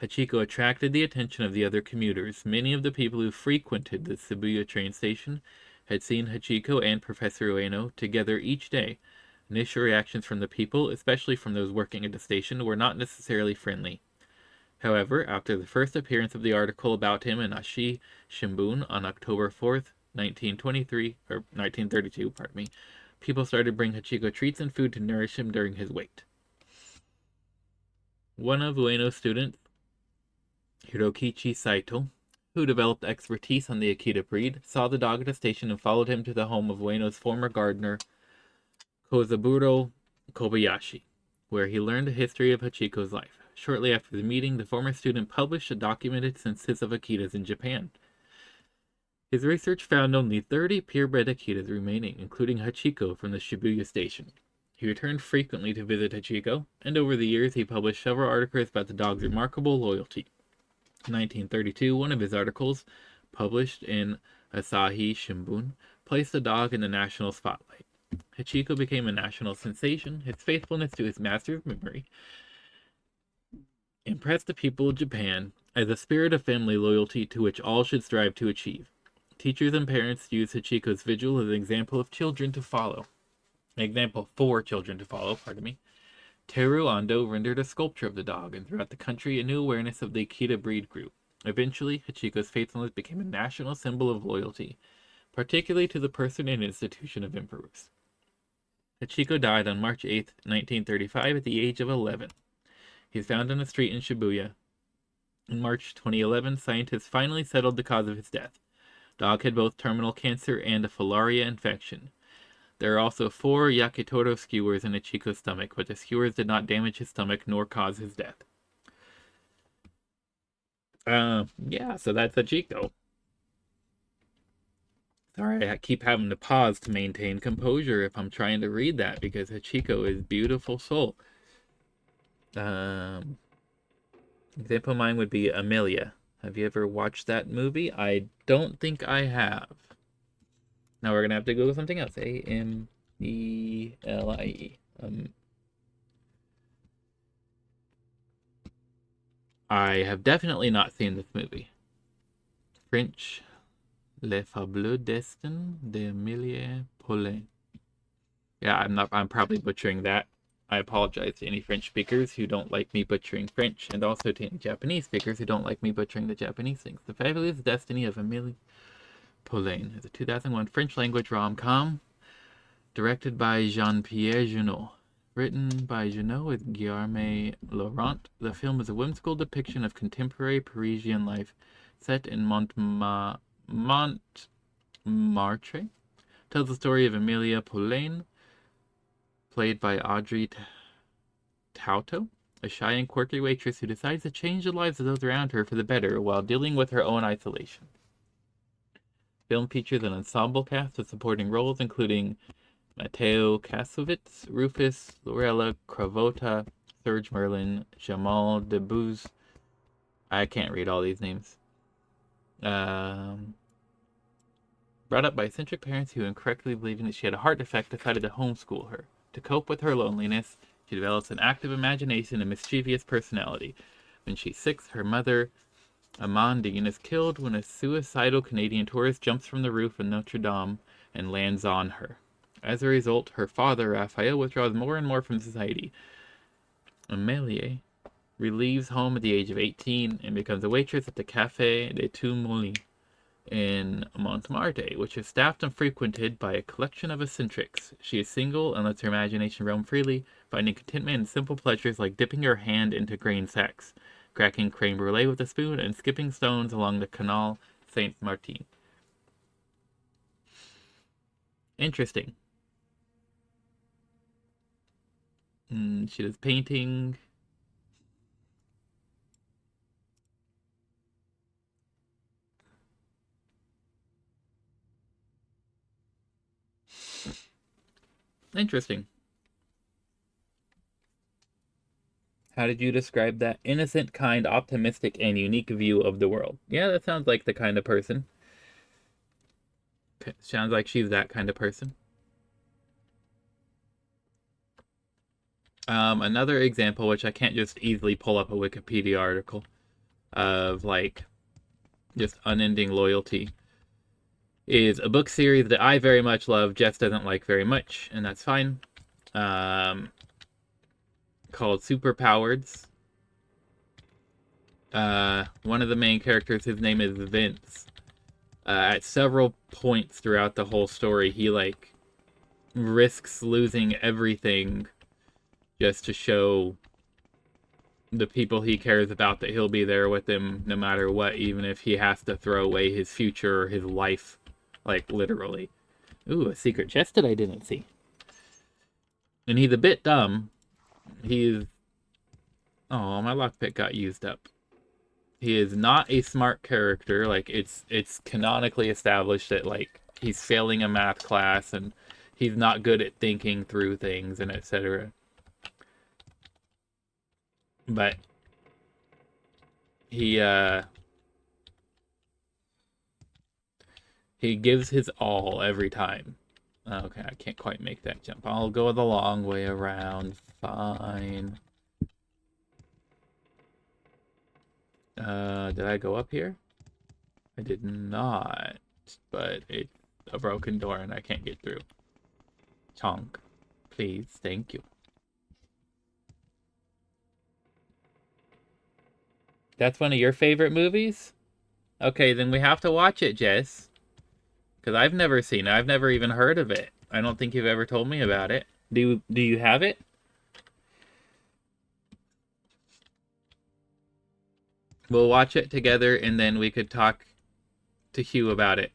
Speaker 1: Hachiko attracted the attention of the other commuters. Many of the people who frequented the Shibuya train station had seen Hachiko and Professor Ueno together each day. Initial reactions from the people, especially from those working at the station, were not necessarily friendly. However, after the first appearance of the article about him in Ashi Shimbun on October 4th, 1932, people started to bring Hachiko treats and food to nourish him during his wait. One of Ueno's students, Hirokichi Saito, who developed expertise on the Akita breed, saw the dog at the station and followed him to the home of Ueno's former gardener, Kozaburo Kobayashi, where he learned the history of Hachiko's life. Shortly after the meeting, the former student published a documented census of Akitas in Japan. His research found only 30 purebred Akitas remaining, including Hachiko from the Shibuya station. He returned frequently to visit Hachiko, and over the years he published several articles about the dog's remarkable loyalty. In 1932, one of his articles, published in Asahi Shimbun, placed the dog in the national spotlight. Hachiko became a national sensation. His faithfulness to his master's memory impressed the people of Japan as a spirit of family loyalty to which all should strive to achieve. Teachers and parents use Hachiko's vigil as an example of children to follow. An example for children to follow, pardon me. Teru Ando rendered a sculpture of the dog, and throughout the country a new awareness of the Akita breed grew. Eventually, Hachiko's faithfulness became a national symbol of loyalty, particularly to the person and institution of emperors. Hachiko died on March 8, 1935 at the age of 11. He was found on a street in Shibuya. In March 2011, scientists finally settled the cause of his death. Dog had both terminal cancer and a filaria infection. There are also 4 Yakitoro skewers in Hachiko's stomach, but the skewers did not damage his stomach nor cause his death. Yeah, so that's Hachiko. Sorry, I keep having to pause to maintain composure if I'm trying to read that, because Hachiko is beautiful soul. Example of mine would be Amelia. Have you ever watched that movie? I don't think I have. Now we're going to have to Google something else. Amelie. I have definitely not seen this movie. French. Les Fableux Destins d'Emilie Poulain. Yeah, I'm probably butchering that. I apologize to any French speakers who don't like me butchering French, and also to any Japanese speakers who don't like me butchering the Japanese things. The Fabulous Destiny of Emilie Poulain is a 2001 French language rom-com directed by Jean-Pierre Junot. Written by Junot with Guillerme Laurent, the film is a whimsical depiction of contemporary Parisian life set in Montmartre. Tells the story of Emilia Poulain, played by Audrey Tautou, a shy and quirky waitress who decides to change the lives of those around her for the better while dealing with her own isolation. The film features an ensemble cast of supporting roles including Matteo Kassovitz, Rufus, Lorella Cravota, Serge Merlin, Jamal Debbouze. I can't read all these names. Brought up by eccentric parents who, incorrectly believing that she had a heart defect, decided to homeschool her. To cope with her loneliness, she develops an active imagination and mischievous personality. When she's 6, her mother, Amandine, is killed when a suicidal Canadian tourist jumps from the roof of Notre Dame and lands on her. As a result, her father, Raphael, withdraws more and more from society. Amélie leaves home at the age of 18 and becomes a waitress at the Café des Two Moulins in Montmartre, which is staffed and frequented by a collection of eccentrics. She is single and lets her imagination roam freely, finding contentment in simple pleasures like dipping her hand into grain sacks, cracking creme brulee with a spoon, and skipping stones along the Canal Saint-Martin. Interesting. She does painting. Interesting. How did you describe that? Innocent, kind, optimistic, and unique view of the world. Yeah, that sounds like the kind of person. Sounds like she's that kind of person. Another example, which I can't just easily pull up a Wikipedia article, of like just unending loyalty, is a book series that I very much love, Jess doesn't like very much, and that's fine. Called Superpowered. One of the main characters, his name is Vince. At several points throughout the whole story, he like risks losing everything just to show the people he cares about that he'll be there with them no matter what, even if he has to throw away his future or his life, like literally. Ooh, a secret chest that I didn't see. And he's a bit dumb. He's... Oh, my lockpick got used up. He is not a smart character. Like, it's canonically established that, like, he's failing a math class and he's not good at thinking through things and etc. But he gives his all every time. Okay, I can't quite make that jump. I'll go the long way around. Fine. Did I go up here? I did not. but it's a broken door and I can't get through. Chonk, please, thank you. That's one of your favorite movies? Okay, then we have to watch it, Jess. Because I've never seen it. I've never even heard of it. I don't think you've ever told me about it. Do you have it? We'll watch it together and then we could talk to Hugh about it.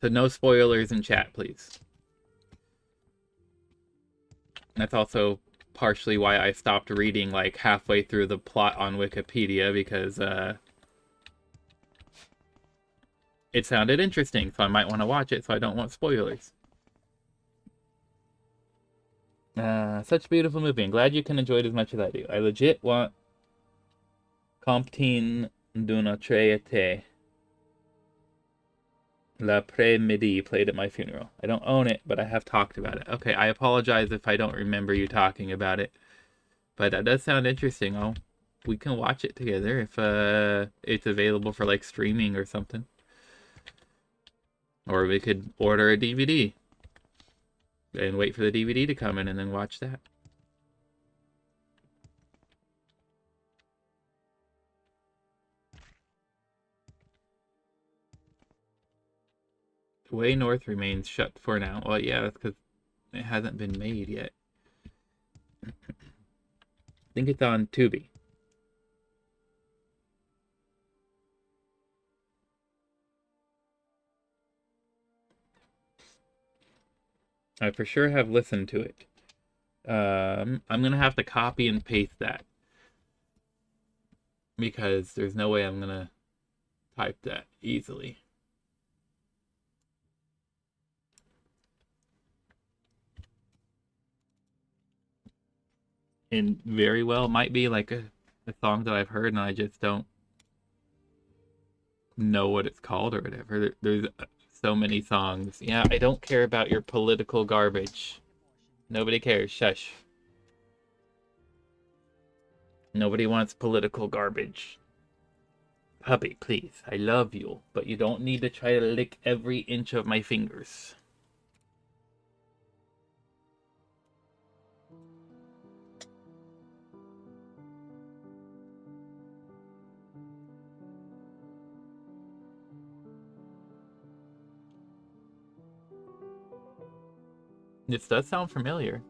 Speaker 1: So no spoilers in chat, please. That's also partially why I stopped reading like halfway through the plot on Wikipedia, because it sounded interesting, so I might want to watch it, so I don't want spoilers. Such a beautiful movie. I'm glad you can enjoy it as much as I do. I legit want Comptine d'una Treate. L'après-midi played at my funeral. I don't own it, but I have talked about it. Okay, I apologize if I don't remember you talking about it. But that does sound interesting. We can watch it together if it's available for like streaming or something. Or we could order a DVD and wait for the DVD to come in and then watch that. Way North remains shut for now. Well, yeah, that's because it hasn't been made yet. I think it's on Tubi. I for sure have listened to it. I'm gonna have to copy and paste that, because there's no way I'm gonna type that easily. And very well might be like a song that I've heard and I just don't know what it's called or whatever. There's so many songs. Yeah, I don't care about your political garbage. Nobody cares. Shush. Nobody wants political garbage. Puppy, please. I love you, but you don't need to try to lick every inch of my fingers. This does sound familiar.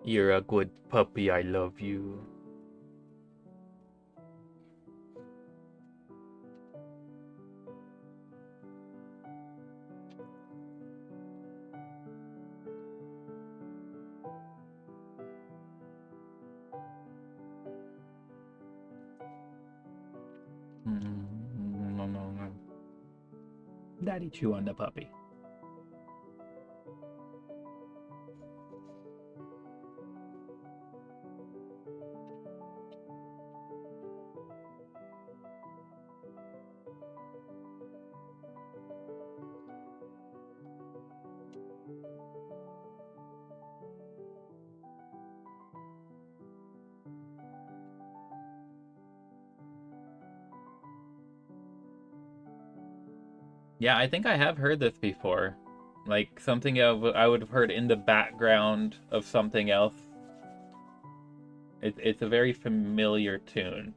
Speaker 1: You're a good puppy, I love you. No. Daddy chew on the puppy. Yeah, I think I have heard this before. Like something I would have heard in the background of something else. It's a very familiar tune.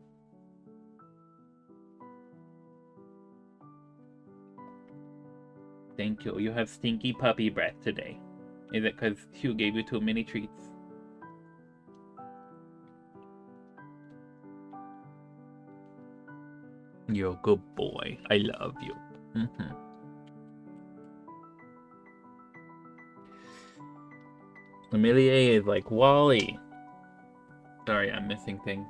Speaker 1: Thank you. You have stinky puppy breath today. Is it because Hugh gave you too many treats? You're a good boy. I love you. Amelie is like Wally. Sorry, I'm missing things.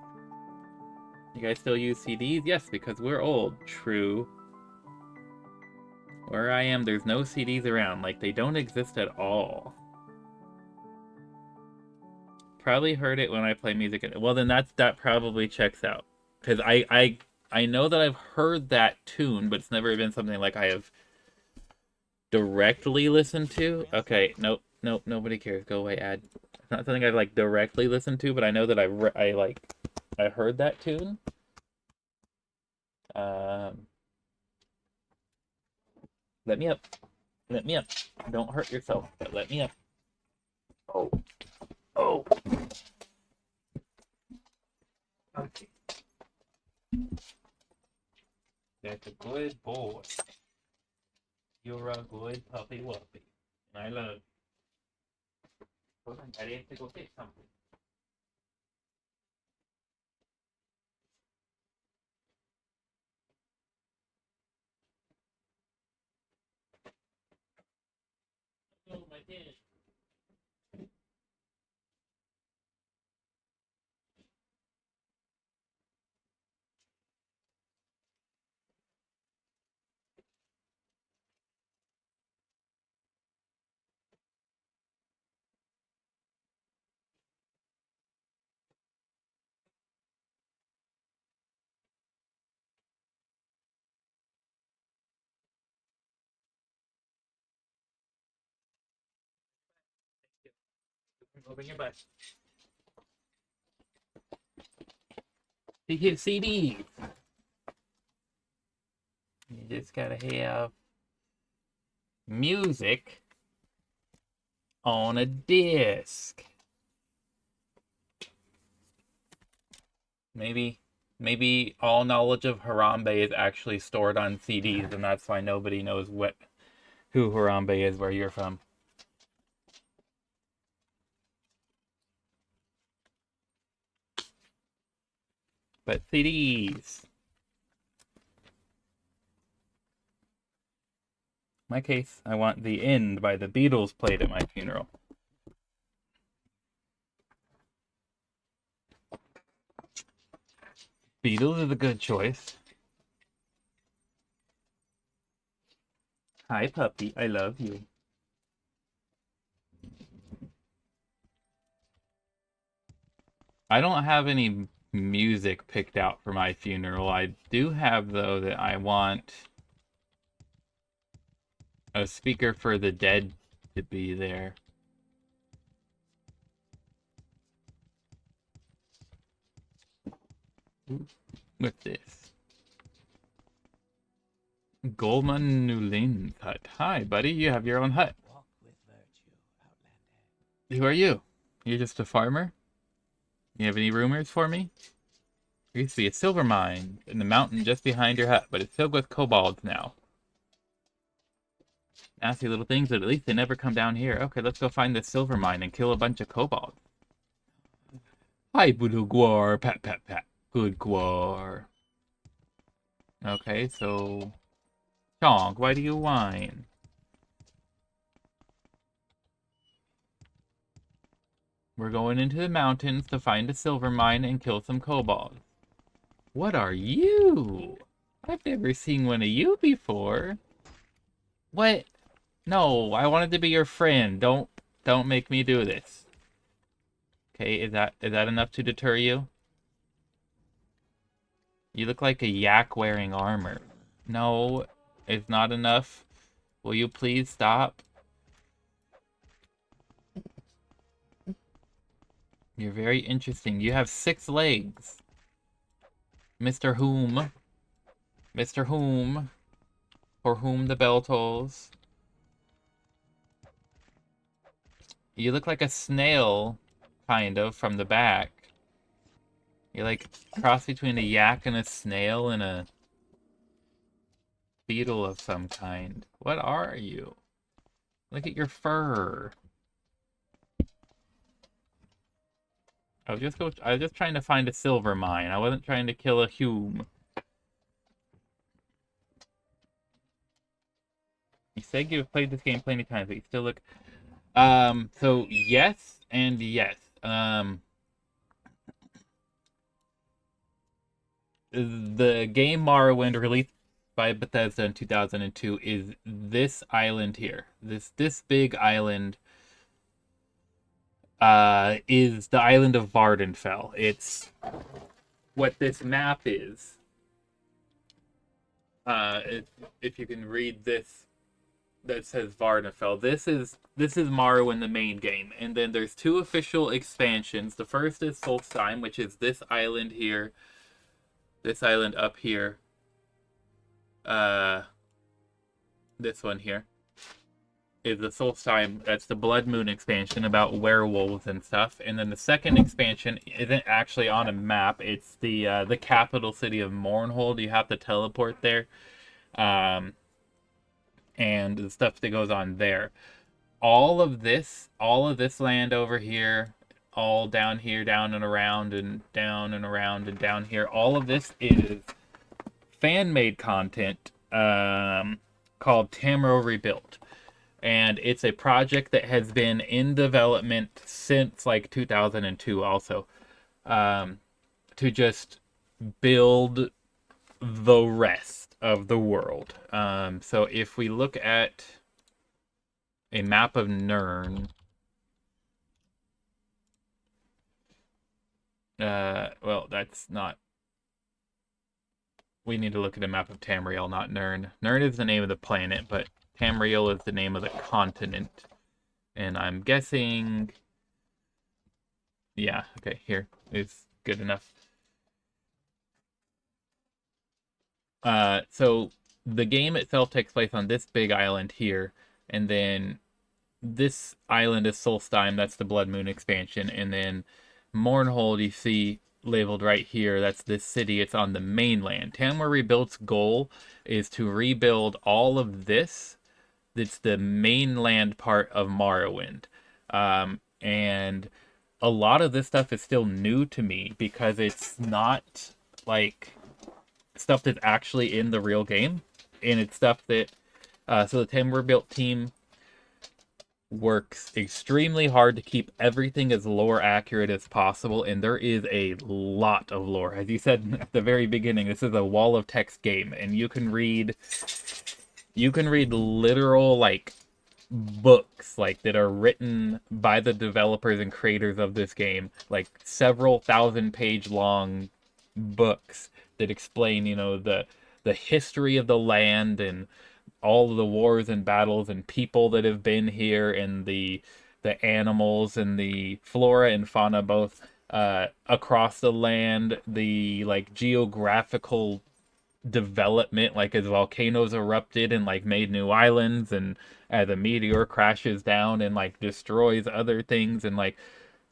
Speaker 1: You guys still use CDs? Yes, because we're old. True. Where I am, there's no CDs around. Like, they don't exist at all. Probably heard it when I play music. Well, then that probably checks out. Because I know that I've heard that tune, but it's never been something like I have directly listen to. Okay, nope, nope, nobody cares. Go away, ad. It's not something I like directly listen to, but I know that I heard that tune. Um, let me up. Let me up. Don't hurt yourself, but let me up. Oh, oh. Okay. That's a good boy. You're a good puppy wuppy. And I love you. Hold on, Daddy has to go get something. Oh, my dad. Open your butt. He hit CDs. You just gotta have music on a disc. Maybe all knowledge of Harambe is actually stored on CDs, and that's why nobody knows who Harambe is where you're from. But CDs. In my case, I want The End by the Beatles played at my funeral. Beatles is a good choice. Hi, puppy. I love you. I don't have any music picked out for my funeral. I do have, though, that I want a speaker for the dead to be there. What's this? Goldman Nulin's hut. Hi, buddy. You have your own hut.
Speaker 2: Walk with virtue, Outlander.
Speaker 1: Who are you? You're just a farmer? You have any rumors for me? There used to be a silver mine in the mountain just behind your hut, but it's filled with kobolds now. Nasty little things, but at least they never come down here. Okay, let's go find the silver mine and kill a bunch of kobolds. Hi, Boodoo Gwar. Pat, pat, pat. Good Gwar. Okay, so... Chonk, why do you whine? We're going into the mountains to find a silver mine and kill some kobolds. What are you? I've never seen one of you before. What? No, I wanted to be your friend. Don't make me do this. Okay, is that enough to deter you? You look like a yak wearing armor. No, it's not enough. Will you please stop? You're very interesting. You have 6 legs. Mr. Whom? Mr. Whom? For whom the bell tolls. You look like a snail, kind of, from the back. You're like a cross between a yak and a snail and a beetle of some kind. What are you? Look at your fur. I was just trying to find a silver mine. I wasn't trying to kill a Hume. You said you've played this game plenty of times, but you still look... So yes and yes. The game Morrowind, released by Bethesda in 2002, is this island here. This big island is the island of Vardenfell. It's what this map is. If you can read this that says Vardenfell. This is Morrowind, the main game, and then there's two official expansions. The first is Solstheim, which is this island here, this island up here, uh, this one here is the Solstheim. That's the Blood Moon expansion about werewolves and stuff. And then the second expansion isn't actually on a map. It's the capital city of Mournhold. You have to teleport there. And the stuff that goes on there. All of this land over here, all down here, down and around and down and around and down here, all of this is fan-made content called Tamriel Rebuilt. And it's a project that has been in development since like 2002 also, to just build the rest of the world. So if we look at a map of Nirn, well, that's not... We need to look at a map of Tamriel, not Nirn. Nirn is the name of the planet, but Tamriel is the name of the continent. And I'm guessing... Yeah, okay, here is good enough. So the game itself takes place on this big island here, and then this island is Solstheim, that's the Blood Moon expansion, and then Mournhold you see labeled right here, that's this city, it's on the mainland. Tamriel Rebuilt's goal is to rebuild all of this. It's the mainland part of Morrowind. And a lot of this stuff is still new to me because it's not like stuff that's actually in the real game. And it's stuff that, so the Tamriel Rebuilt team works extremely hard to keep everything as lore accurate as possible, and there is a lot of lore. As you said at the very beginning, this is a wall of text game, and you can read literal like books like that are written by the developers and creators of this game, like several 1,000-page long books that explain, you know, the history of the land and all of the wars and battles and people that have been here, and the animals and the flora and fauna both across the land, the like geographical development, like as volcanoes erupted and like made new islands, and as a meteor crashes down and like destroys other things, and like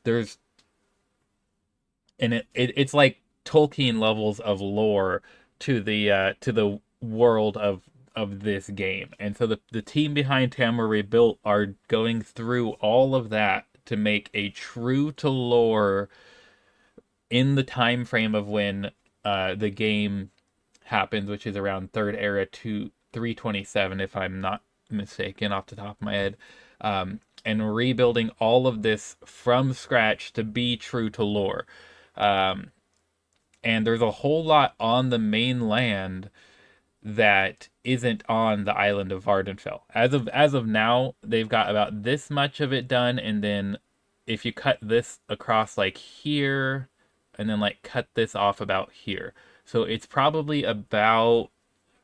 Speaker 1: there's, and it's like Tolkien levels of lore to the world of this game. And so the team behind Tamriel Rebuilt are going through all of that to make a true to lore in the time frame of when the game happens, which is around Third Era to 327, if I'm not mistaken off the top of my head. And rebuilding all of this from scratch to be true to lore. And there's a whole lot on the mainland that isn't on the island of Vardenfell. As of now, they've got about this much of it done, and then if you cut this across like here, and then like cut this off about here. So it's probably about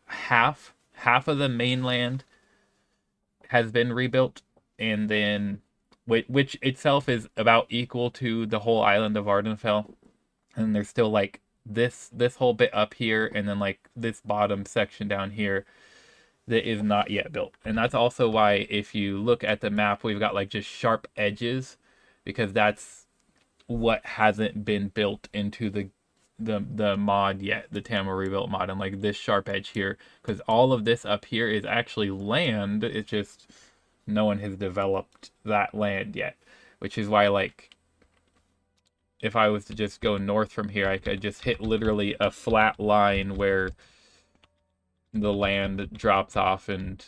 Speaker 1: half of the mainland has been rebuilt, and then which itself is about equal to the whole island of Vardenfell. And there's still like this whole bit up here, and then like this bottom section down here that is not yet built. And that's also why if you look at the map, we've got like just sharp edges, because that's what hasn't been built into the mod yet, the Tamriel Rebuilt mod. And like this sharp edge here, because all of this up here is actually land, it's just no one has developed that land yet, which is why like if I was to just go north from here, I could just hit literally a flat line where the land drops off, and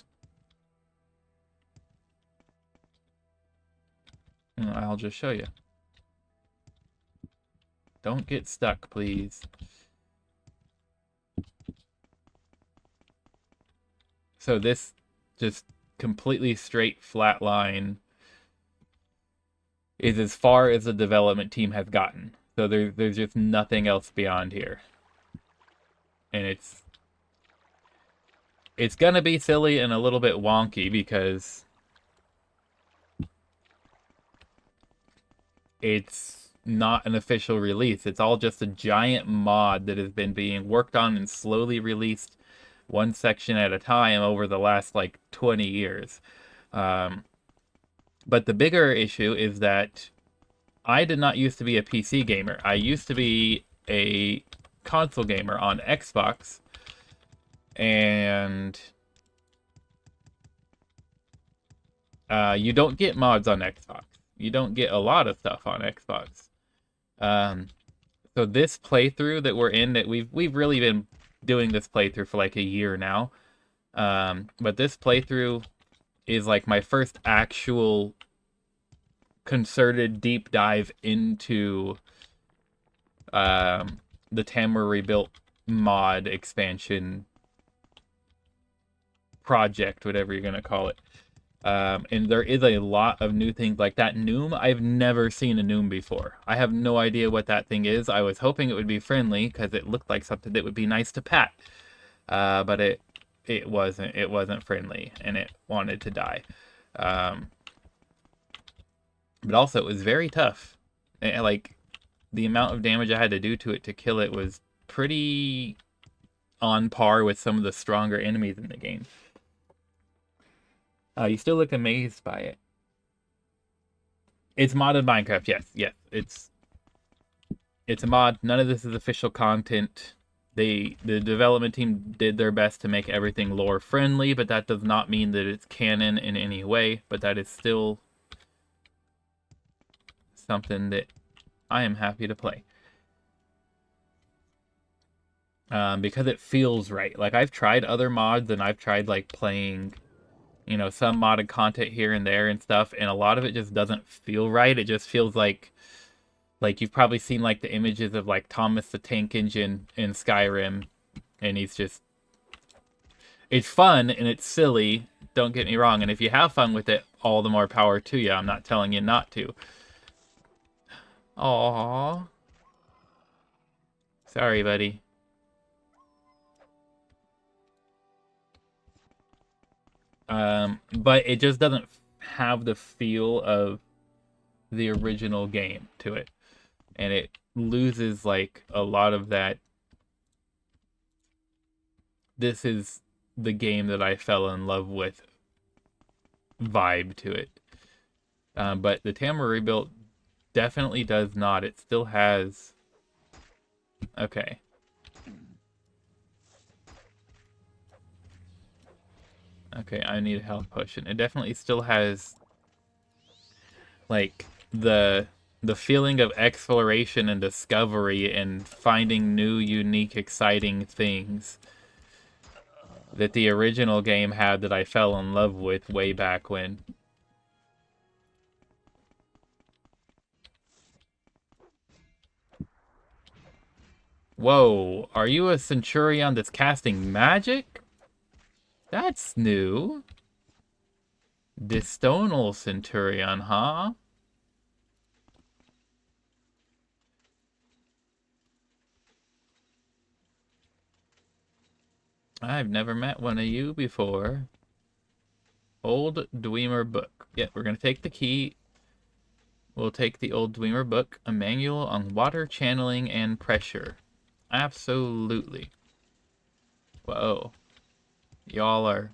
Speaker 1: I'll just show you. Don't get stuck, please. So this just completely straight flat line is as far as the development team has gotten. So there's just nothing else beyond here. And it's it's gonna be silly and a little bit wonky because it's not an official release. It's all just a giant mod that has been being worked on and slowly released one section at a time over the last like 20 years. But the bigger issue is that I did not used to be a PC gamer. I used to be a console gamer on Xbox, and you don't get mods on Xbox. You don't get a lot of stuff on Xbox. So this playthrough that we're in, that we've really been doing this playthrough for like a year now. But this playthrough is like my first actual concerted deep dive into the Tamriel Rebuilt mod expansion project, whatever you're gonna call it. And there is a lot of new things, like that Noom. I've never seen a Noom before. I have no idea what that thing is. I was hoping it would be friendly because it looked like something that would be nice to pat. But it wasn't. It wasn't friendly, and it wanted to die. But also, it was very tough. And, like, the amount of damage I had to do to it to kill it was pretty on par with some of the stronger enemies in the game. You still look amazed by it. It's modded Minecraft, yes. It's a mod. None of this is official content. The development team did their best to make everything lore friendly, but that does not mean that it's canon in any way. But that is still something that I am happy to play. Because it feels right. Like, I've tried other mods, and I've tried like playing, you know, some modded content here and there and stuff, and a lot of it just doesn't feel right. It just feels like you've probably seen like the images of like Thomas the Tank Engine in Skyrim, and he's just, it's fun and it's silly, don't get me wrong, and if you have fun with it, all the more power to you. I'm not telling you not to. Aww. Sorry, buddy. But it just doesn't have the feel of the original game to it. And it loses like a lot of that. This is the game that I fell in love with vibe to it. But the Tamriel Rebuilt definitely does not. It still has... Okay. Okay, I need a health potion. It definitely still has like the feeling of exploration and discovery and finding new, unique, exciting things that the original game had, that I fell in love with way back when. Whoa, are you a centurion that's casting magic? That's new. Distonal centurion, huh? I've never met one of you before. Old Dwemer book. Yeah, we're gonna take the key. We'll take the old Dwemer book. A manual on water channeling and pressure. Absolutely. Whoa. Y'all are...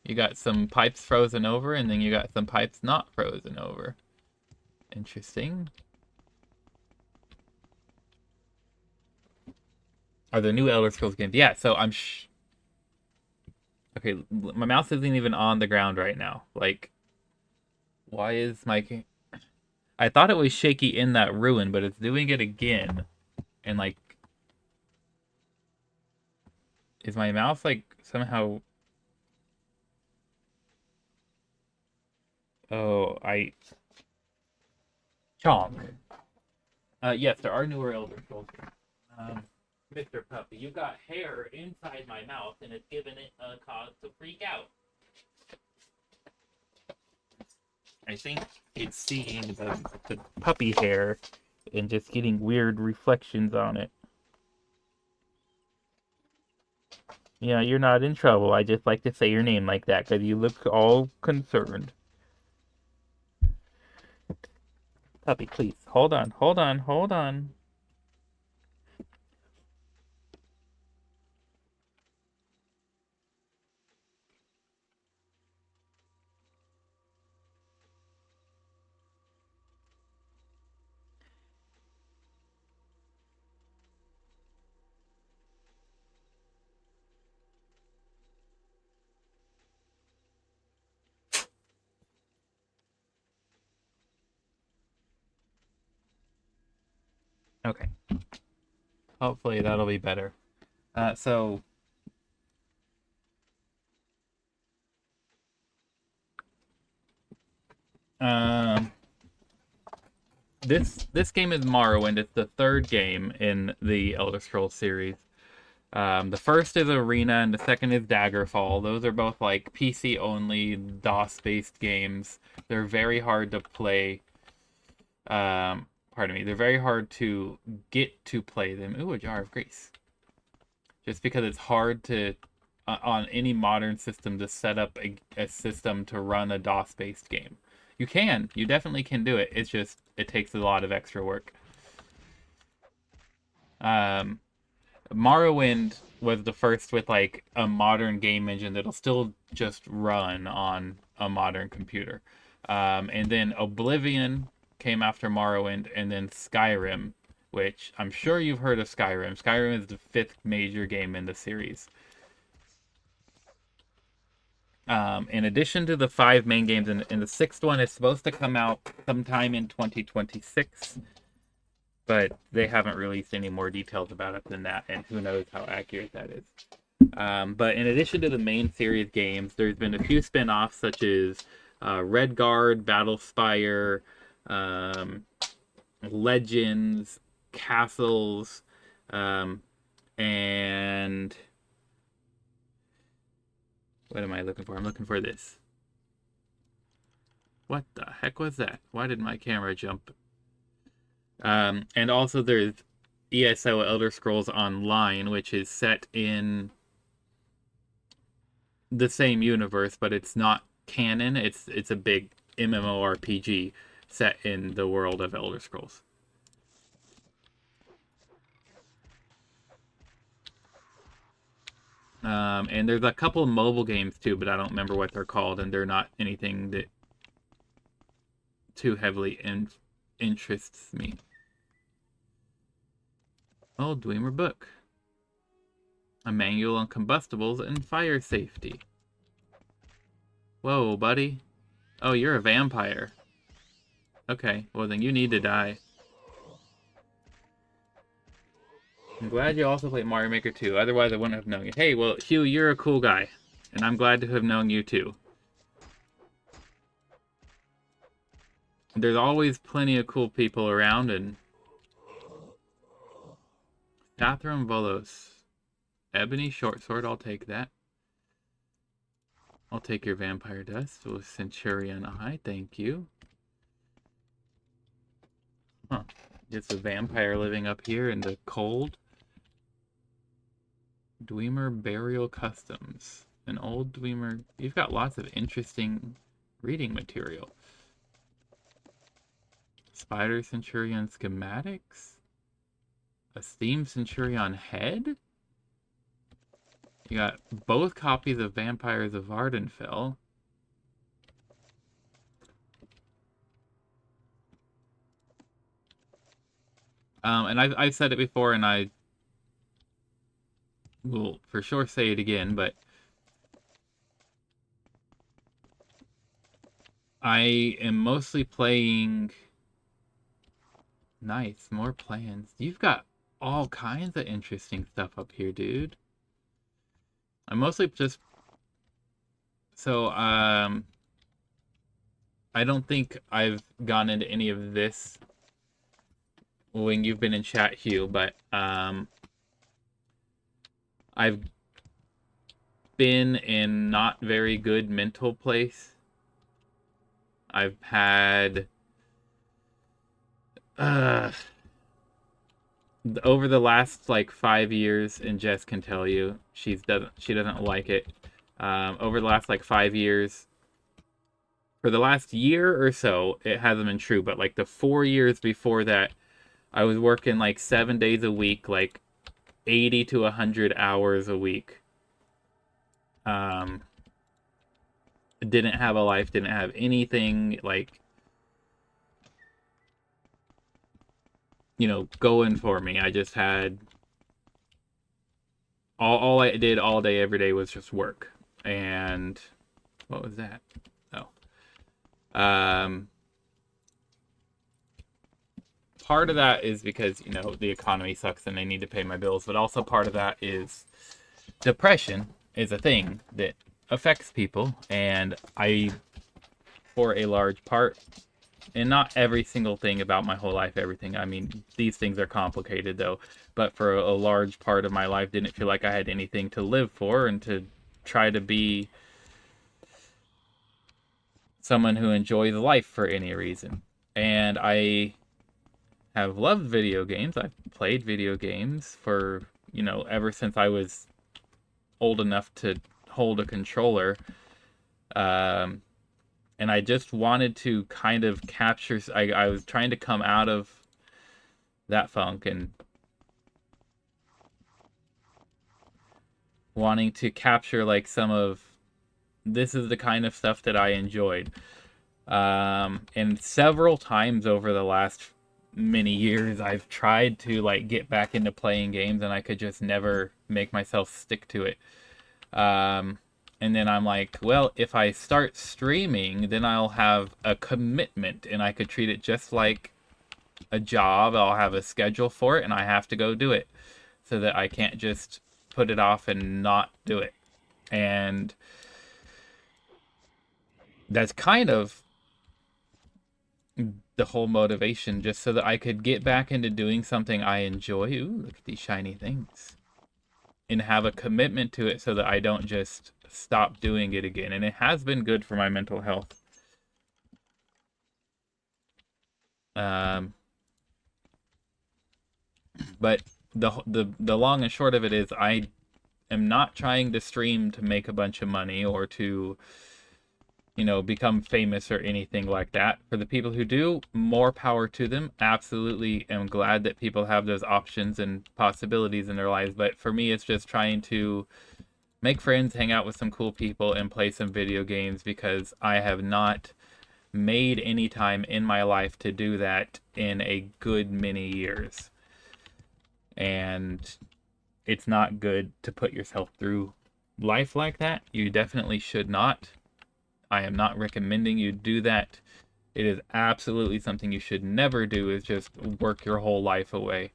Speaker 1: You got some pipes frozen over, and then you got some pipes not frozen over. Interesting. Are there new Elder Scrolls games? Yeah, so I'm okay, my mouse isn't even on the ground right now. Like, why is my... I thought it was shaky in that ruin, but it's doing it again. And, like... Is my mouse, like, somehow... Oh, Chomp. Yes, there are newer Elder Scrolls games. Mr. Puppy, you got hair inside my mouth, and it's given it a cause to freak out. I think it's seeing the puppy hair and just getting weird reflections on it. Yeah, you're not in trouble. I just like to say your name like that because you look all concerned. Puppy, please. Hold on, hold on, hold on. Okay. Hopefully that'll be better. So um this game is Morrowind. It's the third game in the Elder Scrolls series. The first is Arena and the second is Daggerfall. Those are both like PC only DOS based games. They're very hard to play. Pardon me. They're very hard to get to play them. Ooh, a jar of grease. Just because it's hard to on any modern system to set up a system to run a DOS based game. You definitely can do it. It's just it takes a lot of extra work. Um, Morrowind was the first with like a modern game engine that'll still just run on a modern computer. And then Oblivion came after Morrowind, and then Skyrim, which I'm sure you've heard of Skyrim. Skyrim is the fifth major game in the series. In addition to the five main games, and the sixth one is supposed to come out sometime in 2026, but they haven't released any more details about it than that, and who knows how accurate that is. But in addition to the main series games, there's been a few spin-offs such as Redguard, Battlespire, Legends, Castles, and what am I looking for? I'm looking for this. What the heck was that? Why did my camera jump? And also there's ESO Elder Scrolls Online, which is set in the same universe, but it's not canon. It's a big MMORPG set in the world of Elder Scrolls. And there's a couple mobile games too, but I don't remember what they're called, and they're not anything that too heavily interests me. Oh, Dwemer book. A manual on combustibles and fire safety. Whoa, buddy. Oh, you're a vampire. Okay, well then you need to die. I'm glad you also played Mario Maker 2, otherwise I wouldn't have known you. Hey, well, Hugh, you're a cool guy, and I'm glad to have known you too. There's always plenty of cool people around, and... Catherine Volos. Ebony short sword, I'll take that. I'll take your vampire dust with Centurion Eye, thank you. Huh. It's a vampire living up here in the cold. Dwemer Burial Customs. An old Dwemer. You've got lots of interesting reading material. Spider Centurion schematics? A Steam Centurion head? You got both copies of Vampires of Ardenfell. And I've said it before, and I will for sure say it again, but I am mostly playing... Nice, more plans. You've got all kinds of interesting stuff up here, dude. I'm mostly just... So, I don't think I've gone into any of this when you've been in chat, Hugh, but, I've been in not very good mental place. I've had over the last like 5 years, and Jess can tell you, she doesn't like it. Over the last like 5 years, for the last year or so, it hasn't been true. But like the 4 years before that, I was working like 7 days a week, like 80 to 100 hours a week. Didn't have a life, didn't have anything like, going for me. I just had all I did all day, every day was just work. And what was that? Oh. Part of that is because, the economy sucks and I need to pay my bills, but also part of that is depression is a thing that affects people, and for a large part, and not every single thing about my whole life, everything, I mean, these things are complicated though, but for a large part of my life, didn't feel like I had anything to live for and to try to be someone who enjoys life for any reason. And I have loved video games. I've played video games for, ever since I was old enough to hold a controller. And I just wanted to kind of capture, I was trying to come out of that funk and wanting to capture like this is the kind of stuff that I enjoyed. And several times over the last many years, I've tried to like get back into playing games and I could just never make myself stick to it. And then I'm like, well, if I start streaming, then I'll have a commitment and I could treat it just like a job. I'll have a schedule for it and I have to go do it, so that I can't just put it off and not do it. And that's kind of the whole motivation, just so that I could get back into doing something I enjoy. Ooh, look at these shiny things. And have a commitment to it so that I don't just stop doing it again. And it has been good for my mental health. But the long and short of it is, I am not trying to stream to make a bunch of money or to, become famous or anything like that. For the people who do, more power to them. Absolutely am glad that people have those options and possibilities in their lives. But for me, it's just trying to make friends, hang out with some cool people, and play some video games, because I have not made any time in my life to do that in a good many years. And it's not good to put yourself through life like that. You definitely should not. I am not recommending you do that. It is absolutely something you should never do, is just work your whole life away.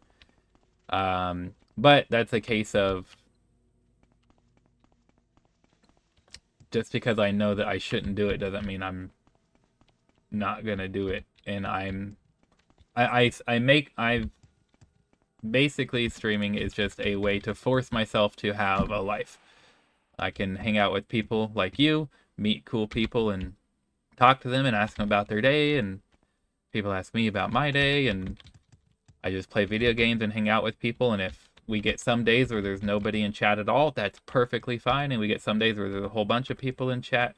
Speaker 1: But that's a case of, just because I know that I shouldn't do it doesn't mean I'm not gonna do it. And basically, streaming is just a way to force myself to have a life. I can hang out with people like you, meet cool people and talk to them and ask them about their day, and people ask me about my day, and I just play video games and hang out with people. And if we get some days where there's nobody in chat at all, that's perfectly fine. And we get some days where there's a whole bunch of people in chat,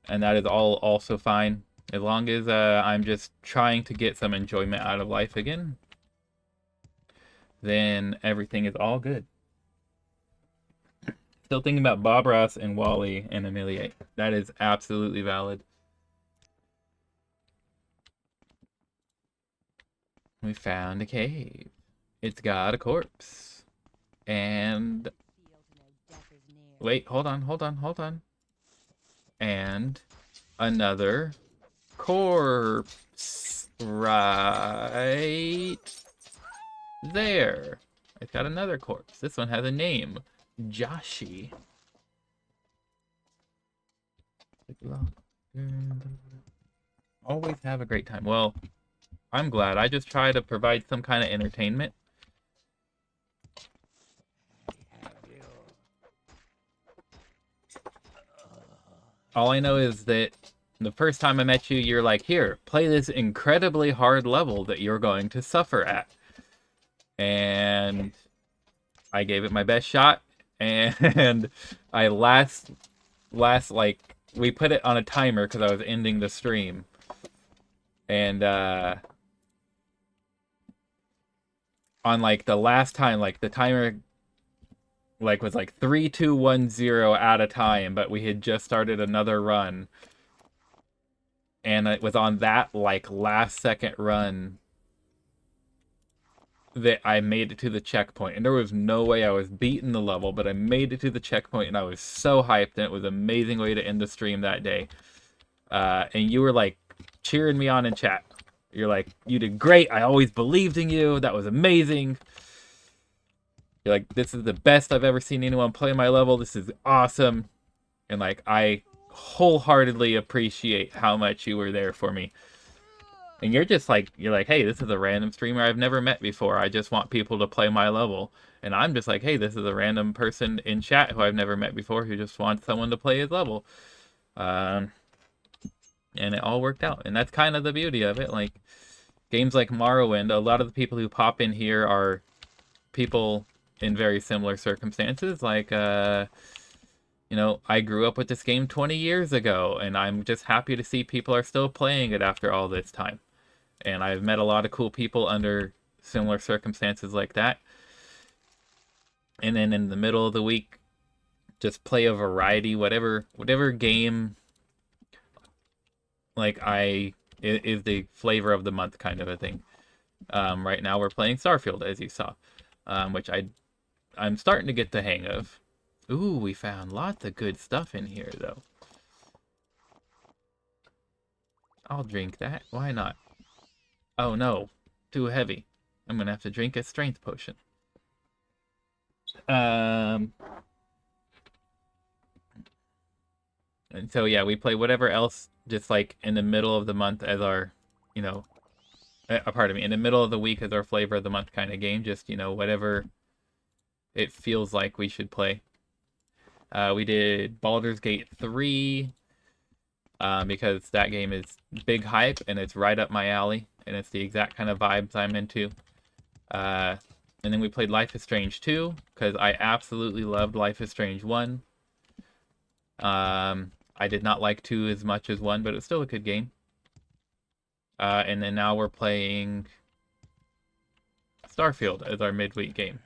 Speaker 1: and that is all also fine, as long as I'm just trying to get some enjoyment out of life again. Then everything is all good. Still thinking about Bob Ross and Wally and Amelia. That is absolutely valid. We found a cave. It's got a corpse. And wait, hold on. And another corpse right there. It's got another corpse. This one has a name. Joshi. Always have a great time. Well, I'm glad. I just try to provide some kind of entertainment. All I know is that the first time I met you, you're like, here, play this incredibly hard level that you're going to suffer at. and I gave it my best shot, and I like we put it on a timer because I was ending the stream, and on like the last time, like the timer like was like 3, 2, 1, 0 at a time, but we had just started another run, and it was on that like last second run that I made it to the checkpoint, and there was no way I was beating the level, but I made it to the checkpoint, and I was so hyped, and it was an amazing way to end the stream that day. And you were like cheering me on in chat. You're like, you did great. I always believed in you. That was amazing. You're like, this is the best I've ever seen anyone play my level. This is awesome. And like, I wholeheartedly appreciate how much you were there for me. And you're just like, hey, this is a random streamer I've never met before. I just want people to play my level. And I'm just like, hey, this is a random person in chat who I've never met before who just wants someone to play his level. And it all worked out. And that's kind of the beauty of it. Like, games like Morrowind, a lot of the people who pop in here are people in very similar circumstances. Like, you know, I grew up with this game 20 years ago, and I'm just happy to see people are still playing it after all this time. And I've met a lot of cool people under similar circumstances like that. And then in the middle of the week, just play a variety, whatever game like is the flavor of the month kind of a thing. Right now we're playing Starfield, as you saw, which I'm starting to get the hang of. Ooh, we found lots of good stuff in here, though. I'll drink that. Why not? Oh, no. Too heavy. I'm gonna have to drink a strength potion. And so, yeah, we play whatever else just, like, in the middle of the month as our, you know... pardon me. In the middle of the week as our flavor of the month kind of game. Just, you know, whatever it feels like we should play. We did Baldur's Gate 3... because that game is big hype and it's right up my alley and it's the exact kind of vibes I'm into. And then we played Life is Strange 2 because I absolutely loved Life is Strange 1. I did not like 2 as much as 1, but it's still a good game. And then now we're playing Starfield as our midweek game.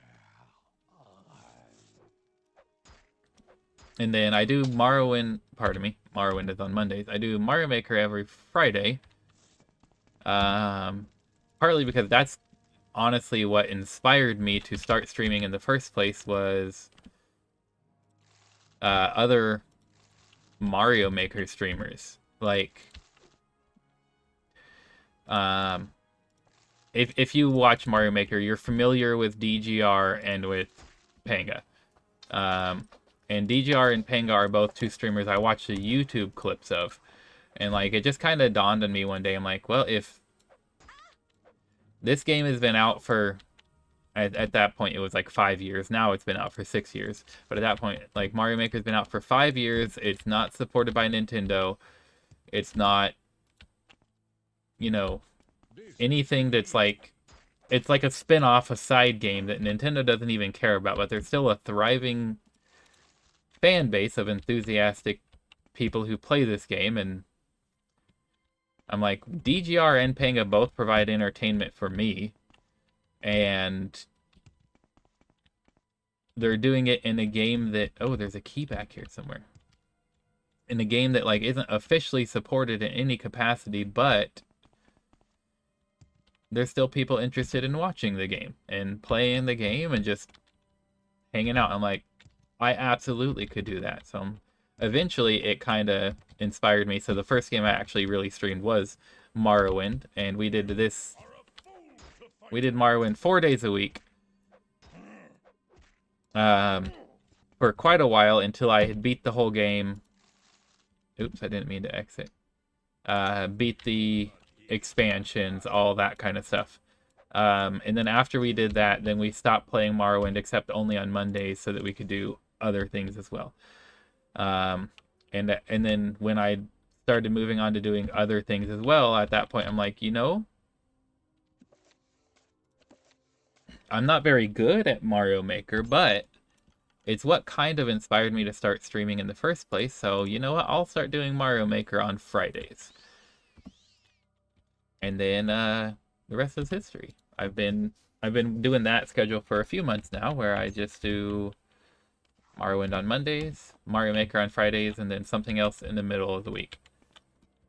Speaker 1: And then I do Morrowind, pardon me, Morrowind is on Mondays. I do Mario Maker every Friday. Partly because that's honestly what inspired me to start streaming in the first place was other Mario Maker streamers. Like, if you watch Mario Maker, you're familiar with DGR and with Panga. And DGR and Panga are both two streamers I watched the YouTube clips of. And, like, it just kind of dawned on me one day. I'm like, well, if this game has been out for... At that point, it was, like, 5 years. Now it's been out for 6 years. But at that point, like, Mario Maker's been out for 5 years. It's not supported by Nintendo. It's not, you know, anything that's, like... It's like a spin-off, a side game that Nintendo doesn't even care about. But there's still a thriving... fan base of enthusiastic people who play this game, and I'm like, DGR and Panga both provide entertainment for me, and they're doing it in a game that, oh, there's a key back here somewhere, in a game that, like, isn't officially supported in any capacity, but there's still people interested in watching the game and playing the game and just hanging out. I'm like, I absolutely could do that. So eventually it kind of inspired me. So the first game I actually really streamed was Morrowind, and we did Morrowind 4 days a week for quite a while until I had beat the whole game. Oops, I didn't mean to exit. Beat the expansions, all that kind of stuff. And then after we did that, then we stopped playing Morrowind except only on Mondays so that we could do other things as well. And then when I started moving on to doing other things as well, at that point I'm like, you know, I'm not very good at Mario Maker, but it's what kind of inspired me to start streaming in the first place. So you know what? I'll start doing Mario Maker on Fridays. And then the rest is history. I've been doing that schedule for a few months now, where I just do Morrowind on Mondays, Mario Maker on Fridays, and then something else in the middle of the week.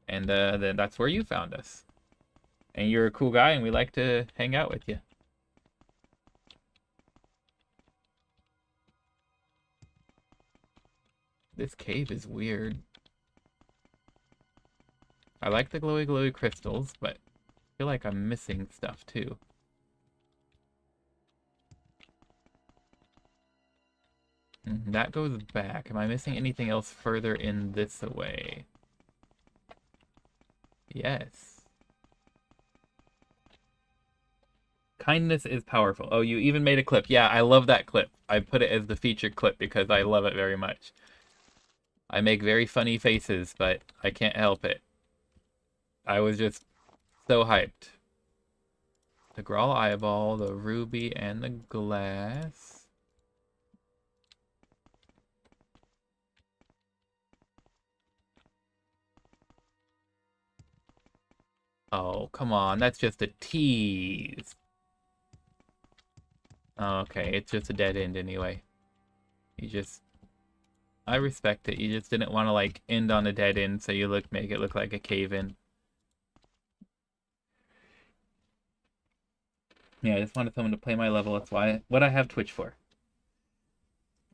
Speaker 1: And then that's where you found us. And you're a cool guy, and we like to hang out with you. This cave is weird. I like the glowy crystals, but I feel like I'm missing stuff too. That goes back. Am I missing anything else further in this way? Yes. Kindness is powerful. Oh, you even made a clip. Yeah, I love that clip. I put it as the featured clip because I love it very much. I make very funny faces, but I can't help it. I was just so hyped. The Grawl Eyeball, the Ruby, and the Glass. Oh, come on. That's just a tease. Okay, it's just a dead end anyway. I respect it. You just didn't want to, like, end on a dead end, so you make it look like a cave-in. Yeah, I just wanted someone to play my level. That's what I have Twitch for.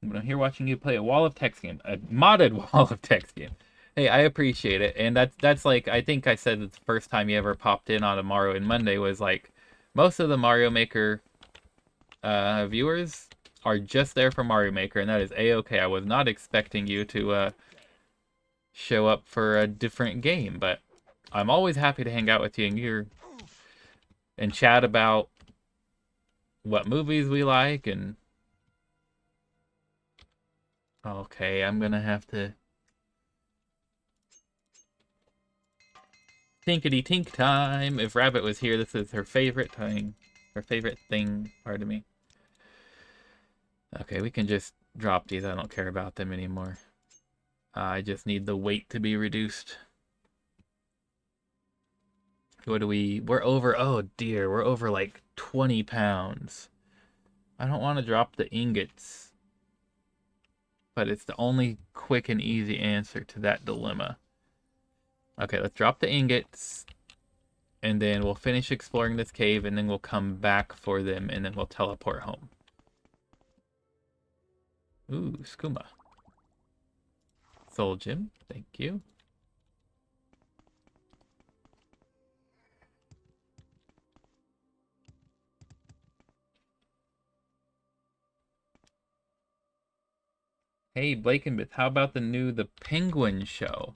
Speaker 1: But I'm here watching you play a wall of text game. A modded wall of text game. Hey, I appreciate it. And that's like, I think I said the first time you ever popped in on a Morrowind Monday was like, most of the Mario Maker viewers are just there for Mario Maker, and that is A-okay. I was not expecting you to show up for a different game, but I'm always happy to hang out with you and chat about what movies we like. And okay, I'm gonna have to tinkety tink time. If Rabbit was here, this is her favorite thing. Pardon me. Okay, we can just drop these. I don't care about them anymore. I just need the weight to be reduced. We're over, oh dear, we're over like 20 pounds. I don't want to drop the ingots, but it's the only quick and easy answer to that dilemma. Okay, let's drop the ingots, and then we'll finish exploring this cave, and then we'll come back for them, and then we'll teleport home. Ooh, skooma. Soul gem, thank you. Hey, Blake and Bith, how about the Penguin show?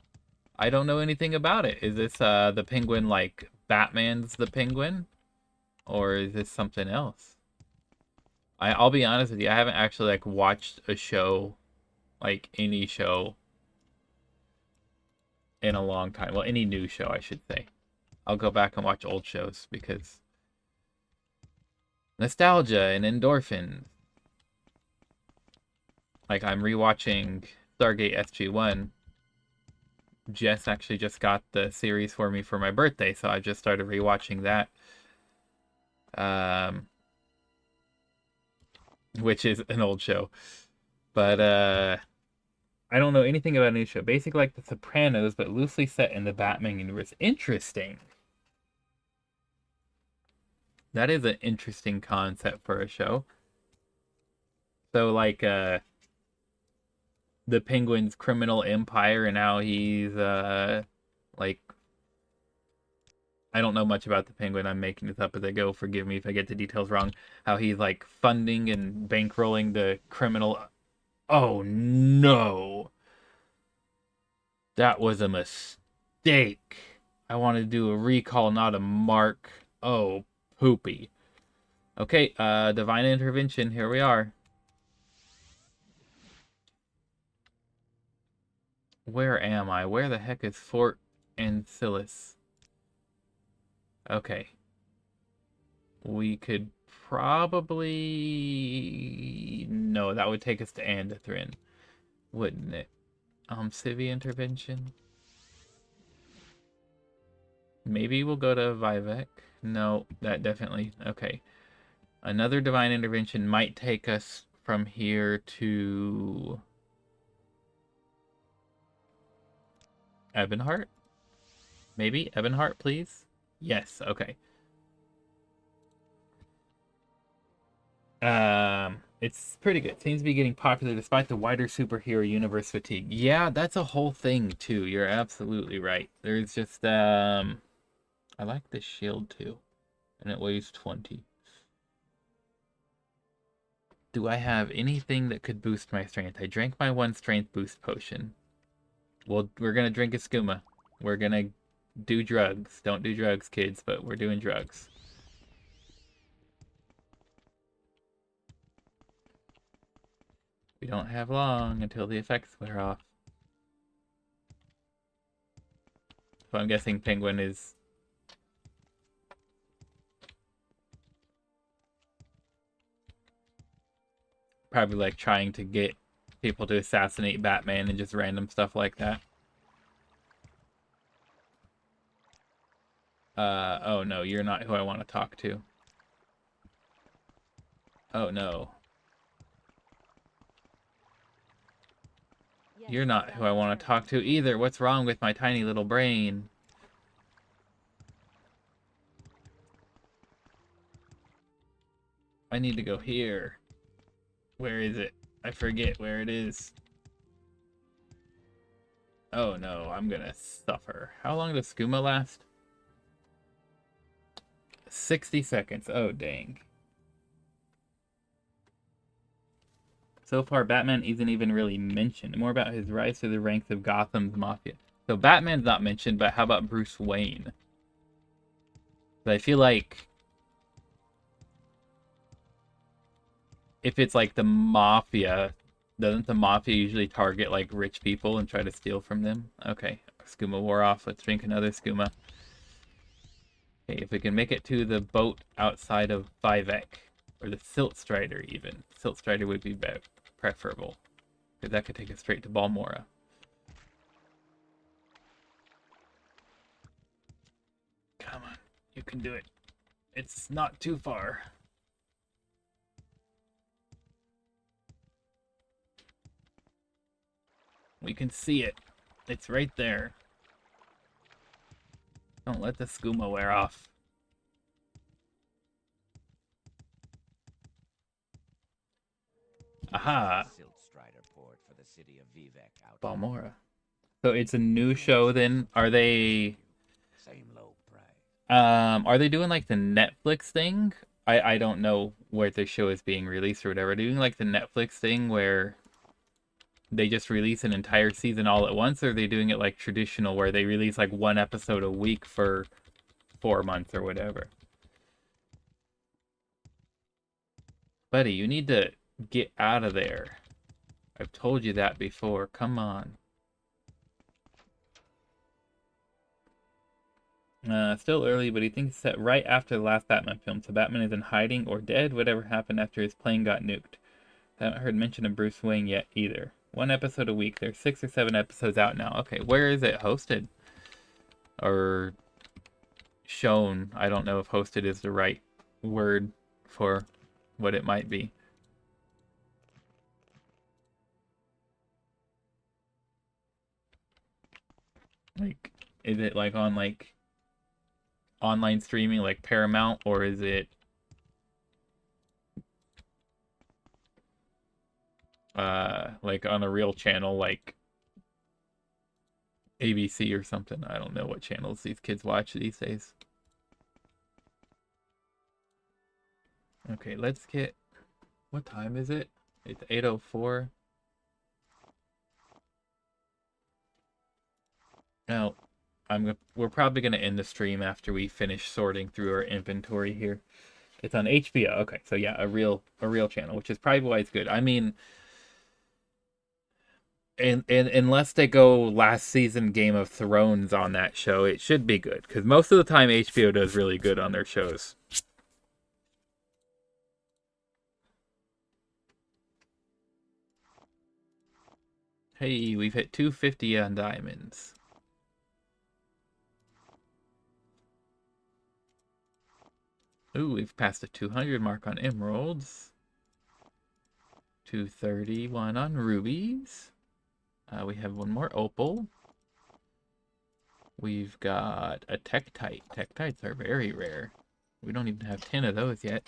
Speaker 1: I don't know anything about it. Is this the Penguin like Batman's the Penguin? Or is this something else? I'll be honest with you, I haven't actually like watched a show, like any show, in a long time. Well, any new show, I should say. I'll go back and watch old shows because nostalgia and endorphin. Like, I'm rewatching Stargate SG-1. Jess actually just got the series for me for my birthday, so I just started rewatching that. Which is an old show. But I don't know anything about a new show. Basically like The Sopranos, but loosely set in the Batman universe. Interesting. That is an interesting concept for a show. So, like, the Penguin's criminal empire and how he's, like... I don't know much about the Penguin. I'm making this up as I go. Forgive me if I get the details wrong. How he's, like, funding and bankrolling the criminal... Oh, no! That was a mistake. I wanted to do a recall, not a mark. Oh, poopy. Okay, divine intervention. Here we are. Where am I? Where the heck is Fort Ancillus? Okay. We could probably... No, that would take us to Andathrin, wouldn't it? Civi intervention? Maybe we'll go to Vivek. No, that definitely... Okay. Another divine intervention might take us from here to... Ebonheart? Maybe? Ebonheart, please? Yes, okay. It's pretty good. Seems to be getting popular despite the wider superhero universe fatigue. Yeah, that's a whole thing too. You're absolutely right. There's just I like this shield too. And it weighs 20. Do I have anything that could boost my strength? I drank my 1 strength boost potion. Well, we're gonna drink a skooma. We're gonna do drugs. Don't do drugs, kids, but we're doing drugs. We don't have long until the effects wear off. So I'm guessing Penguin is... probably like trying to get people to assassinate Batman and just random stuff like that. Oh no, you're not who I want to talk to. Oh no. You're not who I want to talk to either. What's wrong with my tiny little brain? I need to go here. Where is it? I forget where it is. Oh no, I'm gonna suffer. How long does skooma last? 60 seconds. Oh dang. So far, Batman isn't even really mentioned. More about his rise to the ranks of Gotham's Mafia. So Batman's not mentioned, but how about Bruce Wayne? I feel like if it's like the Mafia, doesn't the Mafia usually target like rich people and try to steal from them? Okay, skooma wore off. Let's drink another skooma. Okay, if we can make it to the boat outside of Vivek, or the Silt Strider even. Silt Strider would be preferable, because that could take us straight to Balmora. Come on, you can do it. It's not too far. We can see it. It's right there. Don't let the skooma wear off. Aha! Balmora. So it's a new show then? Are they... are they doing like the Netflix thing? I don't know where the show is being released or whatever. Are they doing like the Netflix thing where they just release an entire season all at once, or are they doing it like traditional where they release like 1 episode a week for 4 months or whatever? Buddy, you need to get out of there. I've told you that before. Come on. Still early, but he thinks it's set right after the last Batman film. So Batman is in hiding or dead, whatever happened after his plane got nuked. I haven't heard mention of Bruce Wayne yet either. 1 episode a week. There's 6 or 7 episodes out now. Okay, where is it hosted? Or shown? I don't know if hosted is the right word for what it might be. Like, is it like on like online streaming like Paramount, or is it like on a real channel like ABC or something? I don't know what channels these kids watch these days. Okay, let's get... What time is it? It's 8:04. Now, we're probably gonna end the stream after we finish sorting through our inventory here. It's on HBO. Okay, so yeah, a real channel, which is probably why it's good. I mean, and unless they go last season Game of Thrones on that show, it should be good, because most of the time HBO does really good on their shows. Hey, we've hit 250 on diamonds. Ooh, we've passed the 200 mark on emeralds. 231 on rubies. We have one more opal. We've got a tektite. Tektites are very rare. We don't even have 10 of those yet.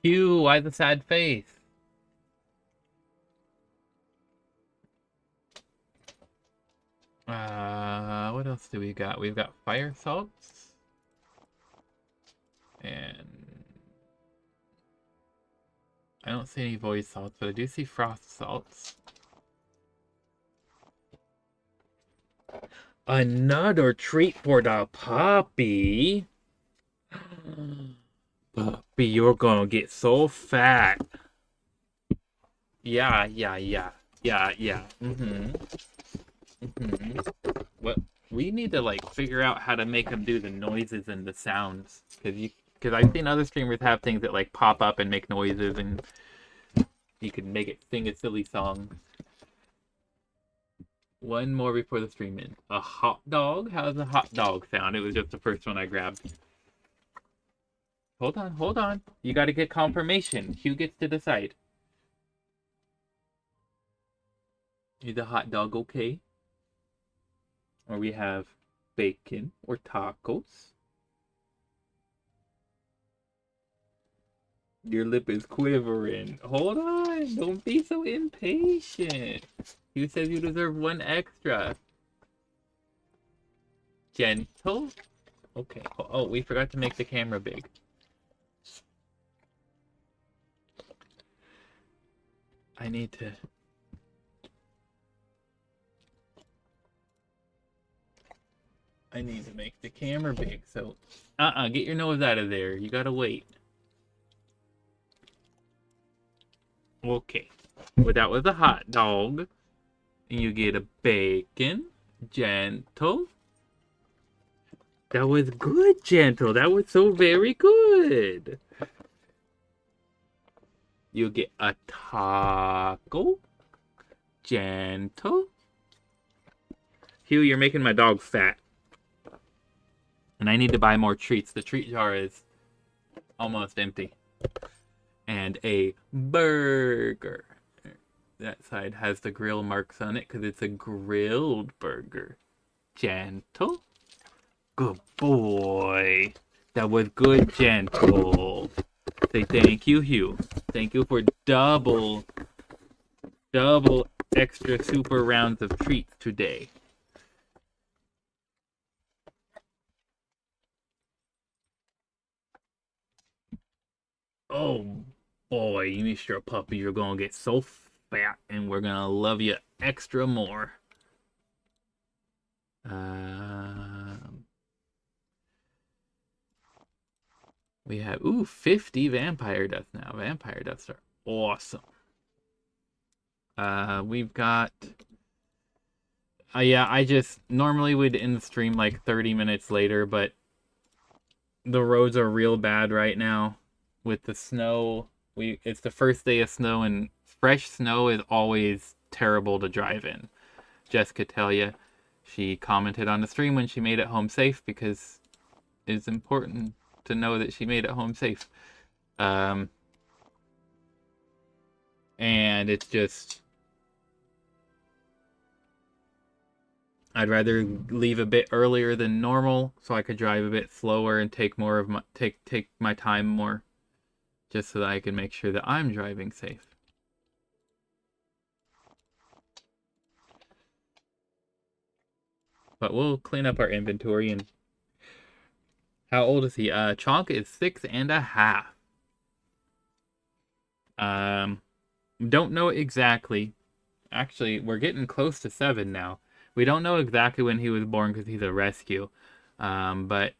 Speaker 1: Hugh, why the sad face? What else do we got? We've got fire salts. And I don't see any void salts, but I do see frost salts. Another treat for the puppy. Puppy, you're gonna get so fat. Yeah. What we need to like figure out how to make them do the noises and the sounds, because I've seen other streamers have things that like pop up and make noises, and you can make it sing a silly song. One more before the stream ends. A hot dog? How's a hot dog sound? It was just the first one I grabbed. Hold on. You gotta get confirmation. Hugh gets to decide. Is a hot dog okay? Or we have bacon or tacos. Your lip is quivering. Hold on. Don't be so impatient. You said you deserve one extra. Gentle? Okay. Oh, we forgot to make the camera big. I need to make the camera big, so get your nose out of there. You gotta wait. Okay. Well, that was a hot dog. And you get a bacon. Gentle. That was good, Gentle. That was so very good. You get a taco. Gentle. Hugh, you're making my dog fat. And I need to buy more treats. The treat jar is almost empty. And a burger. That side has the grill marks on it because it's a grilled burger. Gentle. Good boy. That was good, Gentle. Say thank you, Hugh. Thank you for double extra super rounds of treats today. Oh boy, you Mr. Puppy, you're gonna get so fat and we're gonna love you extra more. We have 50 vampire deaths now. Vampire deaths are awesome. We've got yeah, I just normally would end the stream like 30 minutes later, but the roads are real bad right now with the snow. It's the first day of snow, and fresh snow is always terrible to drive in. Jessica tell you, she commented on the stream when she made it home safe because it's important to know that she made it home safe. And it's just, I'd rather leave a bit earlier than normal so I could drive a bit slower and take more of my take my time more, just so that I can make sure that I'm driving safe. But we'll clean up our inventory. And how old is he? Chonk is 6.5. Don't know exactly. Actually, we're getting close to 7 now. We don't know exactly when he was born because he's a rescue. But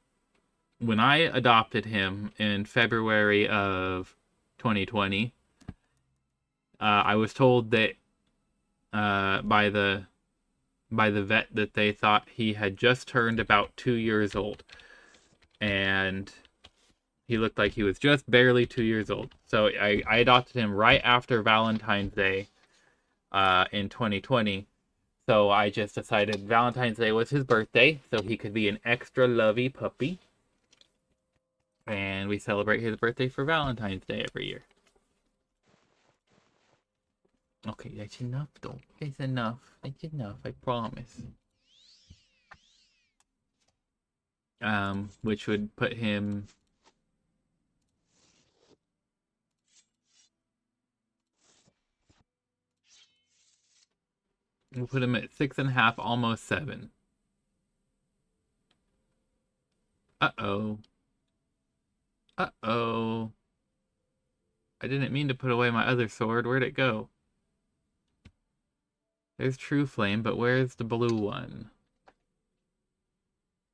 Speaker 1: when I adopted him in February of 2020, I was told that by the vet that they thought he had just turned about 2 years old. And He looked like he was just barely 2 years old. So I adopted him right after Valentine's Day in 2020. So I just decided Valentine's Day was his birthday, so he could be an extra lovey puppy. And we celebrate his birthday for Valentine's Day every year. Okay, that's enough though. That's enough. That's enough, I promise. Which would put him... We'll put him at 6.5, almost 7. Uh-oh. Uh-oh. I didn't mean to put away my other sword. Where'd it go? There's True Flame, but where's the blue one?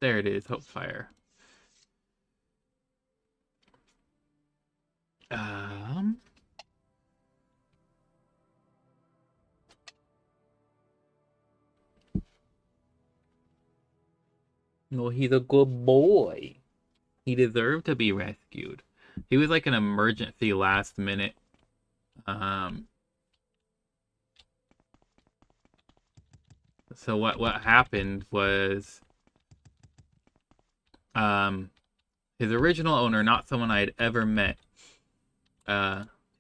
Speaker 1: There it is, Hopefire. Well, he's a good boy. He deserved to be rescued. He was like an emergency last minute. So what happened was his original owner, not someone I had ever met,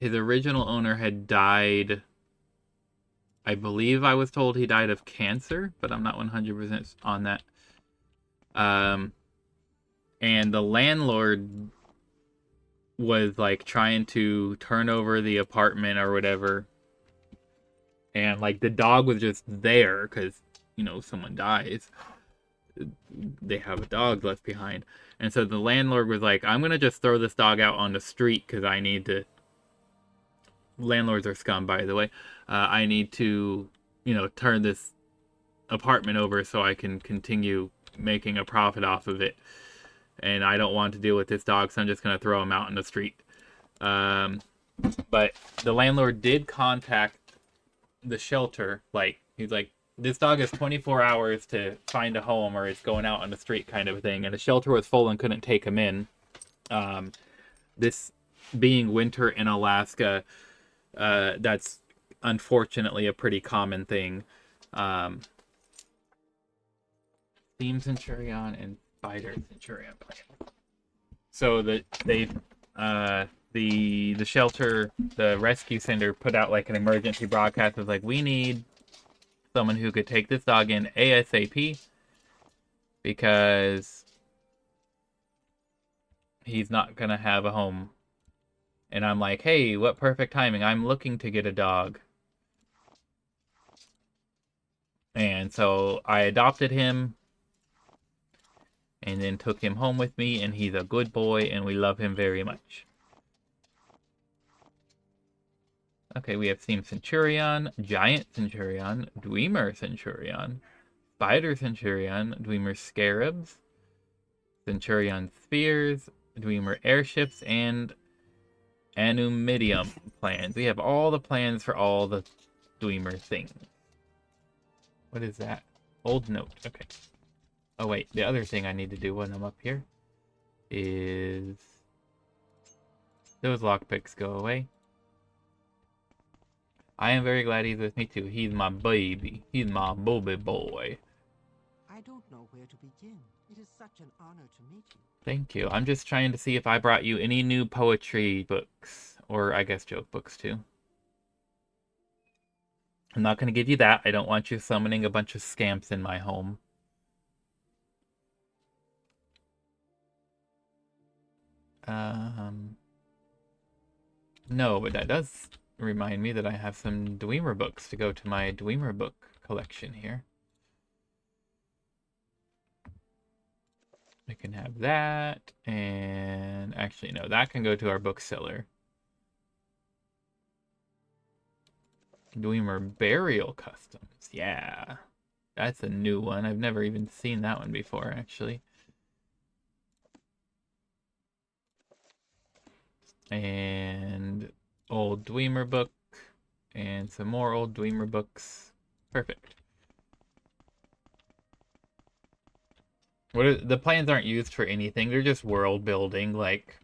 Speaker 1: his original owner had died. I believe I was told he died of cancer, but I'm not 100% on that. And the landlord was like trying to turn over the apartment or whatever. And like the dog was just there because, you know, someone dies. They have a dog left behind. And so the landlord was like, I'm going to just throw this dog out on the street because I need to... Landlords are scum, by the way. I need to, you know, turn this apartment over so I can continue making a profit off of it. And I don't want to deal with this dog, so I'm just going to throw him out in the street. But the landlord did contact the shelter. Like, he's like, this dog has 24 hours to find a home or it's going out on the street kind of thing. And the shelter was full and couldn't take him in. This being winter in Alaska, that's unfortunately a pretty common thing. Theme Centurion and Spider Centurion plan. So that they the shelter, the rescue center put out like an emergency broadcast. It was like, we need someone who could take this dog in ASAP because he's not gonna have a home. And I'm like, hey, what perfect timing. I'm looking to get a dog. And so I adopted him and then took him home with me, and he's a good boy and we love him very much. Okay, we have Theme Centurion, Giant Centurion, Dwemer Centurion, Spider Centurion, Dwemer Scarabs, Centurion Spheres, Dwemer Airships, and Anumidium plans. We have all the plans for all the Dwemer things. What is that? Old note. Okay. Oh wait, the other thing I need to do when I'm up here is those lockpicks go away. I am very glad he's with me too. He's my baby. He's my booby boy.
Speaker 3: I don't know where to begin. It is such an honor to meet you.
Speaker 1: Thank you. I'm just trying to see if I brought you any new poetry books, or I guess joke books too. I'm not going to give you that. I don't want you summoning a bunch of scamps in my home. No, but that does remind me that I have some Dwemer books to go to my Dwemer book collection here. We can have that, and actually, no, that can go to our bookseller. Dwemer Burial Customs, yeah. That's a new one. I've never even seen that one before, actually. And old Dwemer book, and some more old Dwemer books. Perfect. The plans aren't used for anything. They're just world building. Like,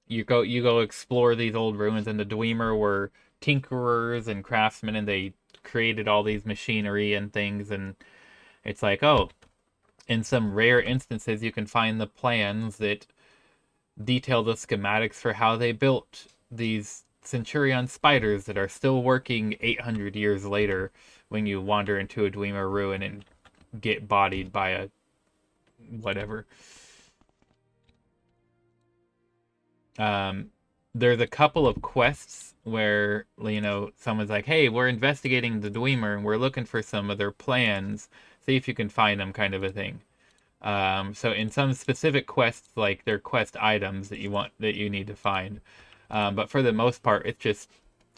Speaker 1: you go explore these old ruins, and the Dwemer were tinkerers and craftsmen, and they created all these machinery and things, and it's like, oh, in some rare instances you can find the plans that detail the schematics for how they built these Centurion spiders that are still working 800 years later when you wander into a Dwemer ruin and get bodied by a whatever. There's a couple of quests where, you know, someone's like, hey, we're investigating the Dwemer and we're looking for some of their plans. See if you can find them, kind of a thing. So in some specific quests, like they're quest items that you need to find. But for the most part, it's just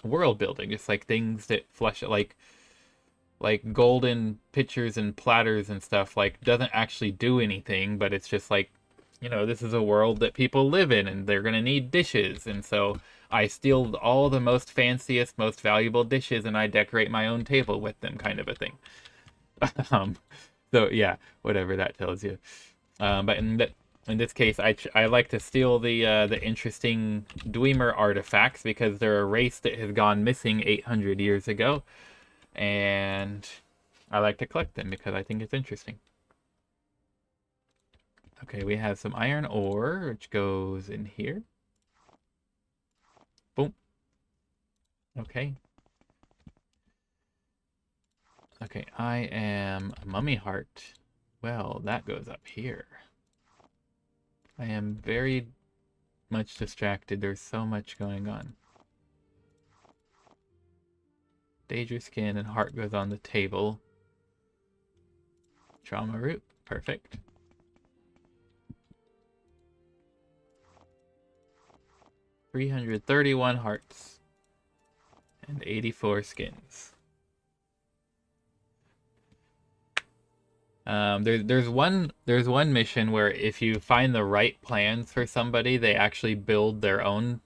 Speaker 1: world building. It's like things that flesh it, like golden pitchers and platters and stuff, like doesn't actually do anything, but it's just like, you know, this is a world that people live in and they're gonna need dishes, and so I steal all the most fanciest, most valuable dishes and I decorate my own table with them, kind of a thing. um, so yeah, whatever that tells you. But in this case, I like to steal the interesting Dwemer artifacts because they're a race that has gone missing 800 years ago, and I like to collect them because I think it's interesting. Okay, we have some iron ore, which goes in here. Boom. Okay. Okay, I am a mummy heart. Well, that goes up here. I am very much distracted. There's so much going on. Daedra skin and heart goes on the table. Trauma root. Perfect. $331 hearts and 84 skins. There's one mission where if you find the right plans for somebody, they actually build their own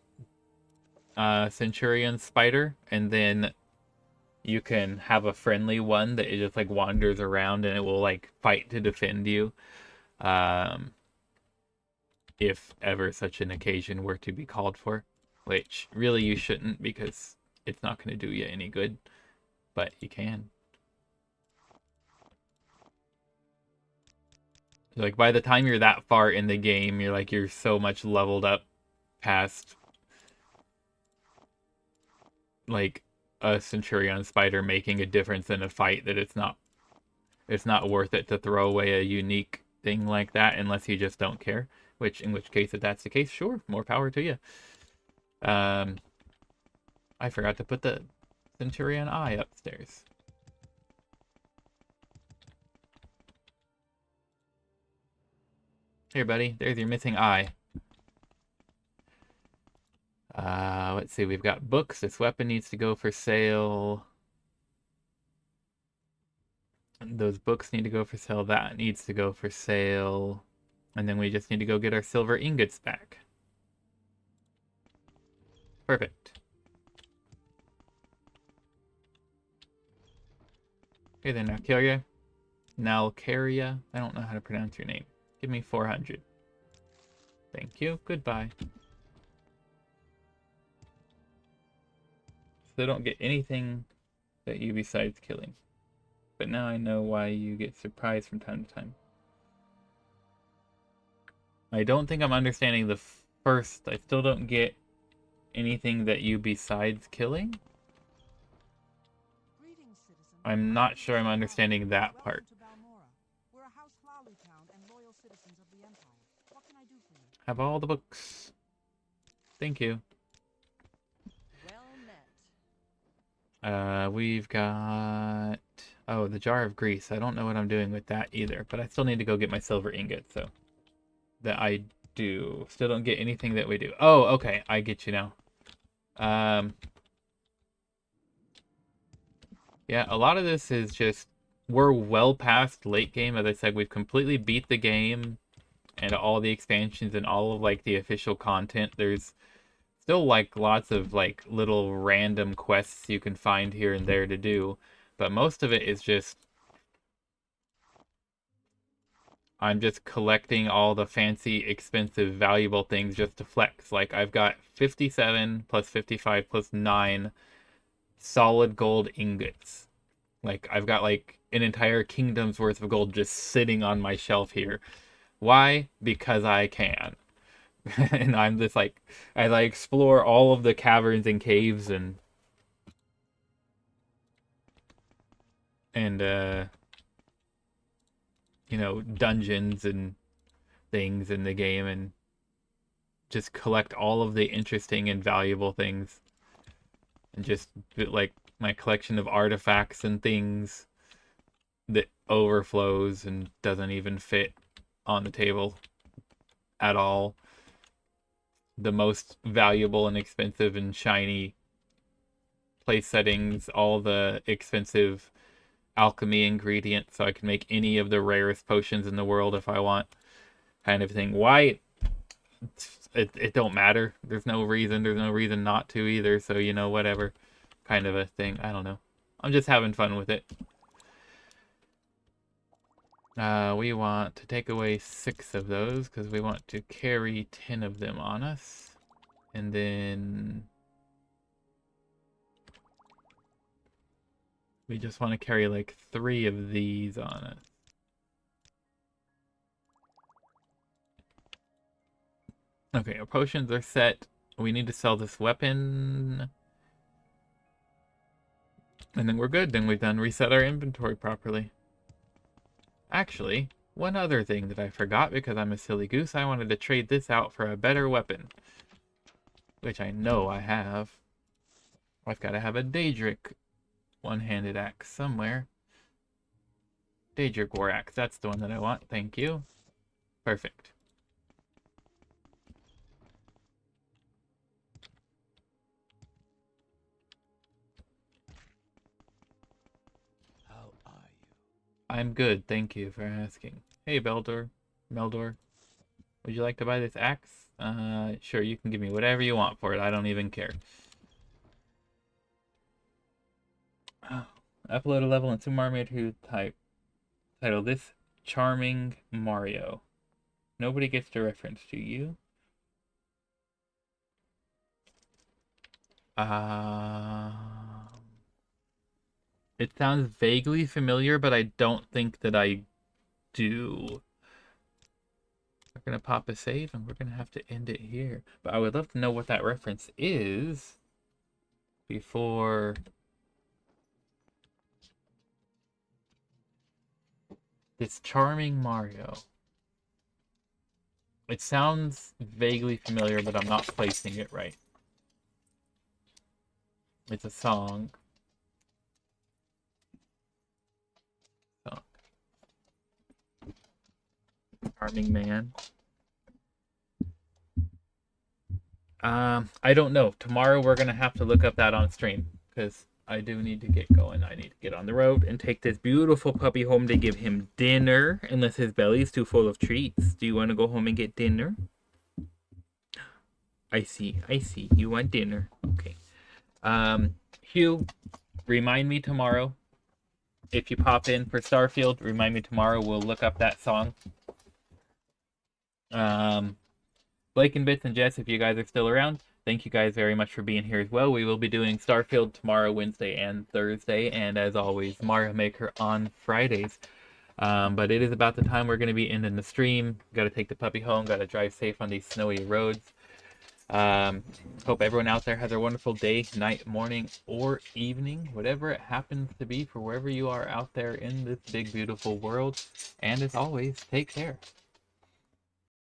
Speaker 1: Centurion spider, and then you can have a friendly one that it just like wanders around and it will like fight to defend you. If ever such an occasion were to be called for, which really you shouldn't, because it's not going to do you any good, but you can. Like by the time you're that far in the game, you're so much leveled up past like a Centurion spider making a difference in a fight that it's not worth it to throw away a unique thing like that unless you just don't care. In which case, if that's the case, sure, more power to you. I forgot to put the Centurion eye upstairs. Here, buddy. There's your missing eye. Let's see. We've got books. This weapon needs to go for sale. Those books need to go for sale. That needs to go for sale. And then we just need to go get our silver ingots back. Perfect. Okay then, Nalcaria. I don't know how to pronounce your name. Give me 400. Thank you. Goodbye. So don't get anything that you besides killing. But now I know why you get surprised from time to time. I don't think I'm understanding the first. I still don't get anything that you besides killing. I'm not sure I'm understanding that part. Have all the books. Thank you. We've got... Oh, the jar of grease. I don't know what I'm doing with that either, but I still need to go get my silver ingot, so... That I do. Still don't get anything that we do. Oh, okay. I get you now. Yeah, a lot of this is just... We're well past late game. As I said, we've completely beat the game and all the expansions and all of, like, the official content. There's still, like, lots of, like, little random quests you can find here and there to do. But most of it is just I'm just collecting all the fancy, expensive, valuable things just to flex. Like, I've got 57 plus 55 plus 9 solid gold ingots. Like, I've got like an entire kingdom's worth of gold just sitting on my shelf here. Why? Because I can. And I'm just like, as I explore all of the caverns and caves and you know, dungeons and things in the game, and just collect all of the interesting and valuable things, and just like my collection of artifacts and things that overflows and doesn't even fit on the table at all. The most valuable and expensive and shiny place settings, all the expensive alchemy ingredients so I can make any of the rarest potions in the world if I want, kind of thing. Why? It don't matter. There's no reason not to either, so you know, whatever kind of a thing. I don't know. I'm just having fun with it. We want to take away 6 of those because we want to carry 10 of them on us. And then we just want to carry like 3 of these on us. Okay, our potions are set. We need to sell this weapon. And then we're good. Then we've done reset our inventory properly. Actually, one other thing that I forgot because I'm a silly goose, I wanted to trade this out for a better weapon. Which I know I have. I've got to have a Dahrk one-handed axe somewhere. Dahrk war axe, that's the one that I want. Thank you. Perfect.
Speaker 2: How are you?
Speaker 1: I'm good, thank you for asking. Hey, Meldor. Would you like to buy this axe? Sure, you can give me whatever you want for it. I don't even care. Upload a level in Super Mario 2 title this Charming Mario. Nobody gets the reference, do you? It sounds vaguely familiar, but I don't think that I do. We're gonna pop a save and we're gonna have to end it here. But I would love to know what that reference is before this Charming Mario. It sounds vaguely familiar, but I'm not placing it right. It's a song. Charming Man. I don't know. Tomorrow we're gonna have to look up that on stream because I do need to get going. I need to get on the road and take this beautiful puppy home to give him dinner, unless his belly's too full of treats. Do you want to go home and get dinner? I see. You want dinner. Okay. Hugh, remind me tomorrow. If you pop in for Starfield, remind me tomorrow. We'll look up that song. Blake and Bits and Jess, if you guys are still around, thank you guys very much for being here as well. We will be doing Starfield tomorrow, Wednesday, and Thursday, and as always, Mario Maker on Fridays. But it is about the time we're going to be ending the stream. Got to take the puppy home. Got to drive safe on these snowy roads. Hope everyone out there has a wonderful day, night, morning, or evening, whatever it happens to be for wherever you are out there in this big, beautiful world. And as always, take care.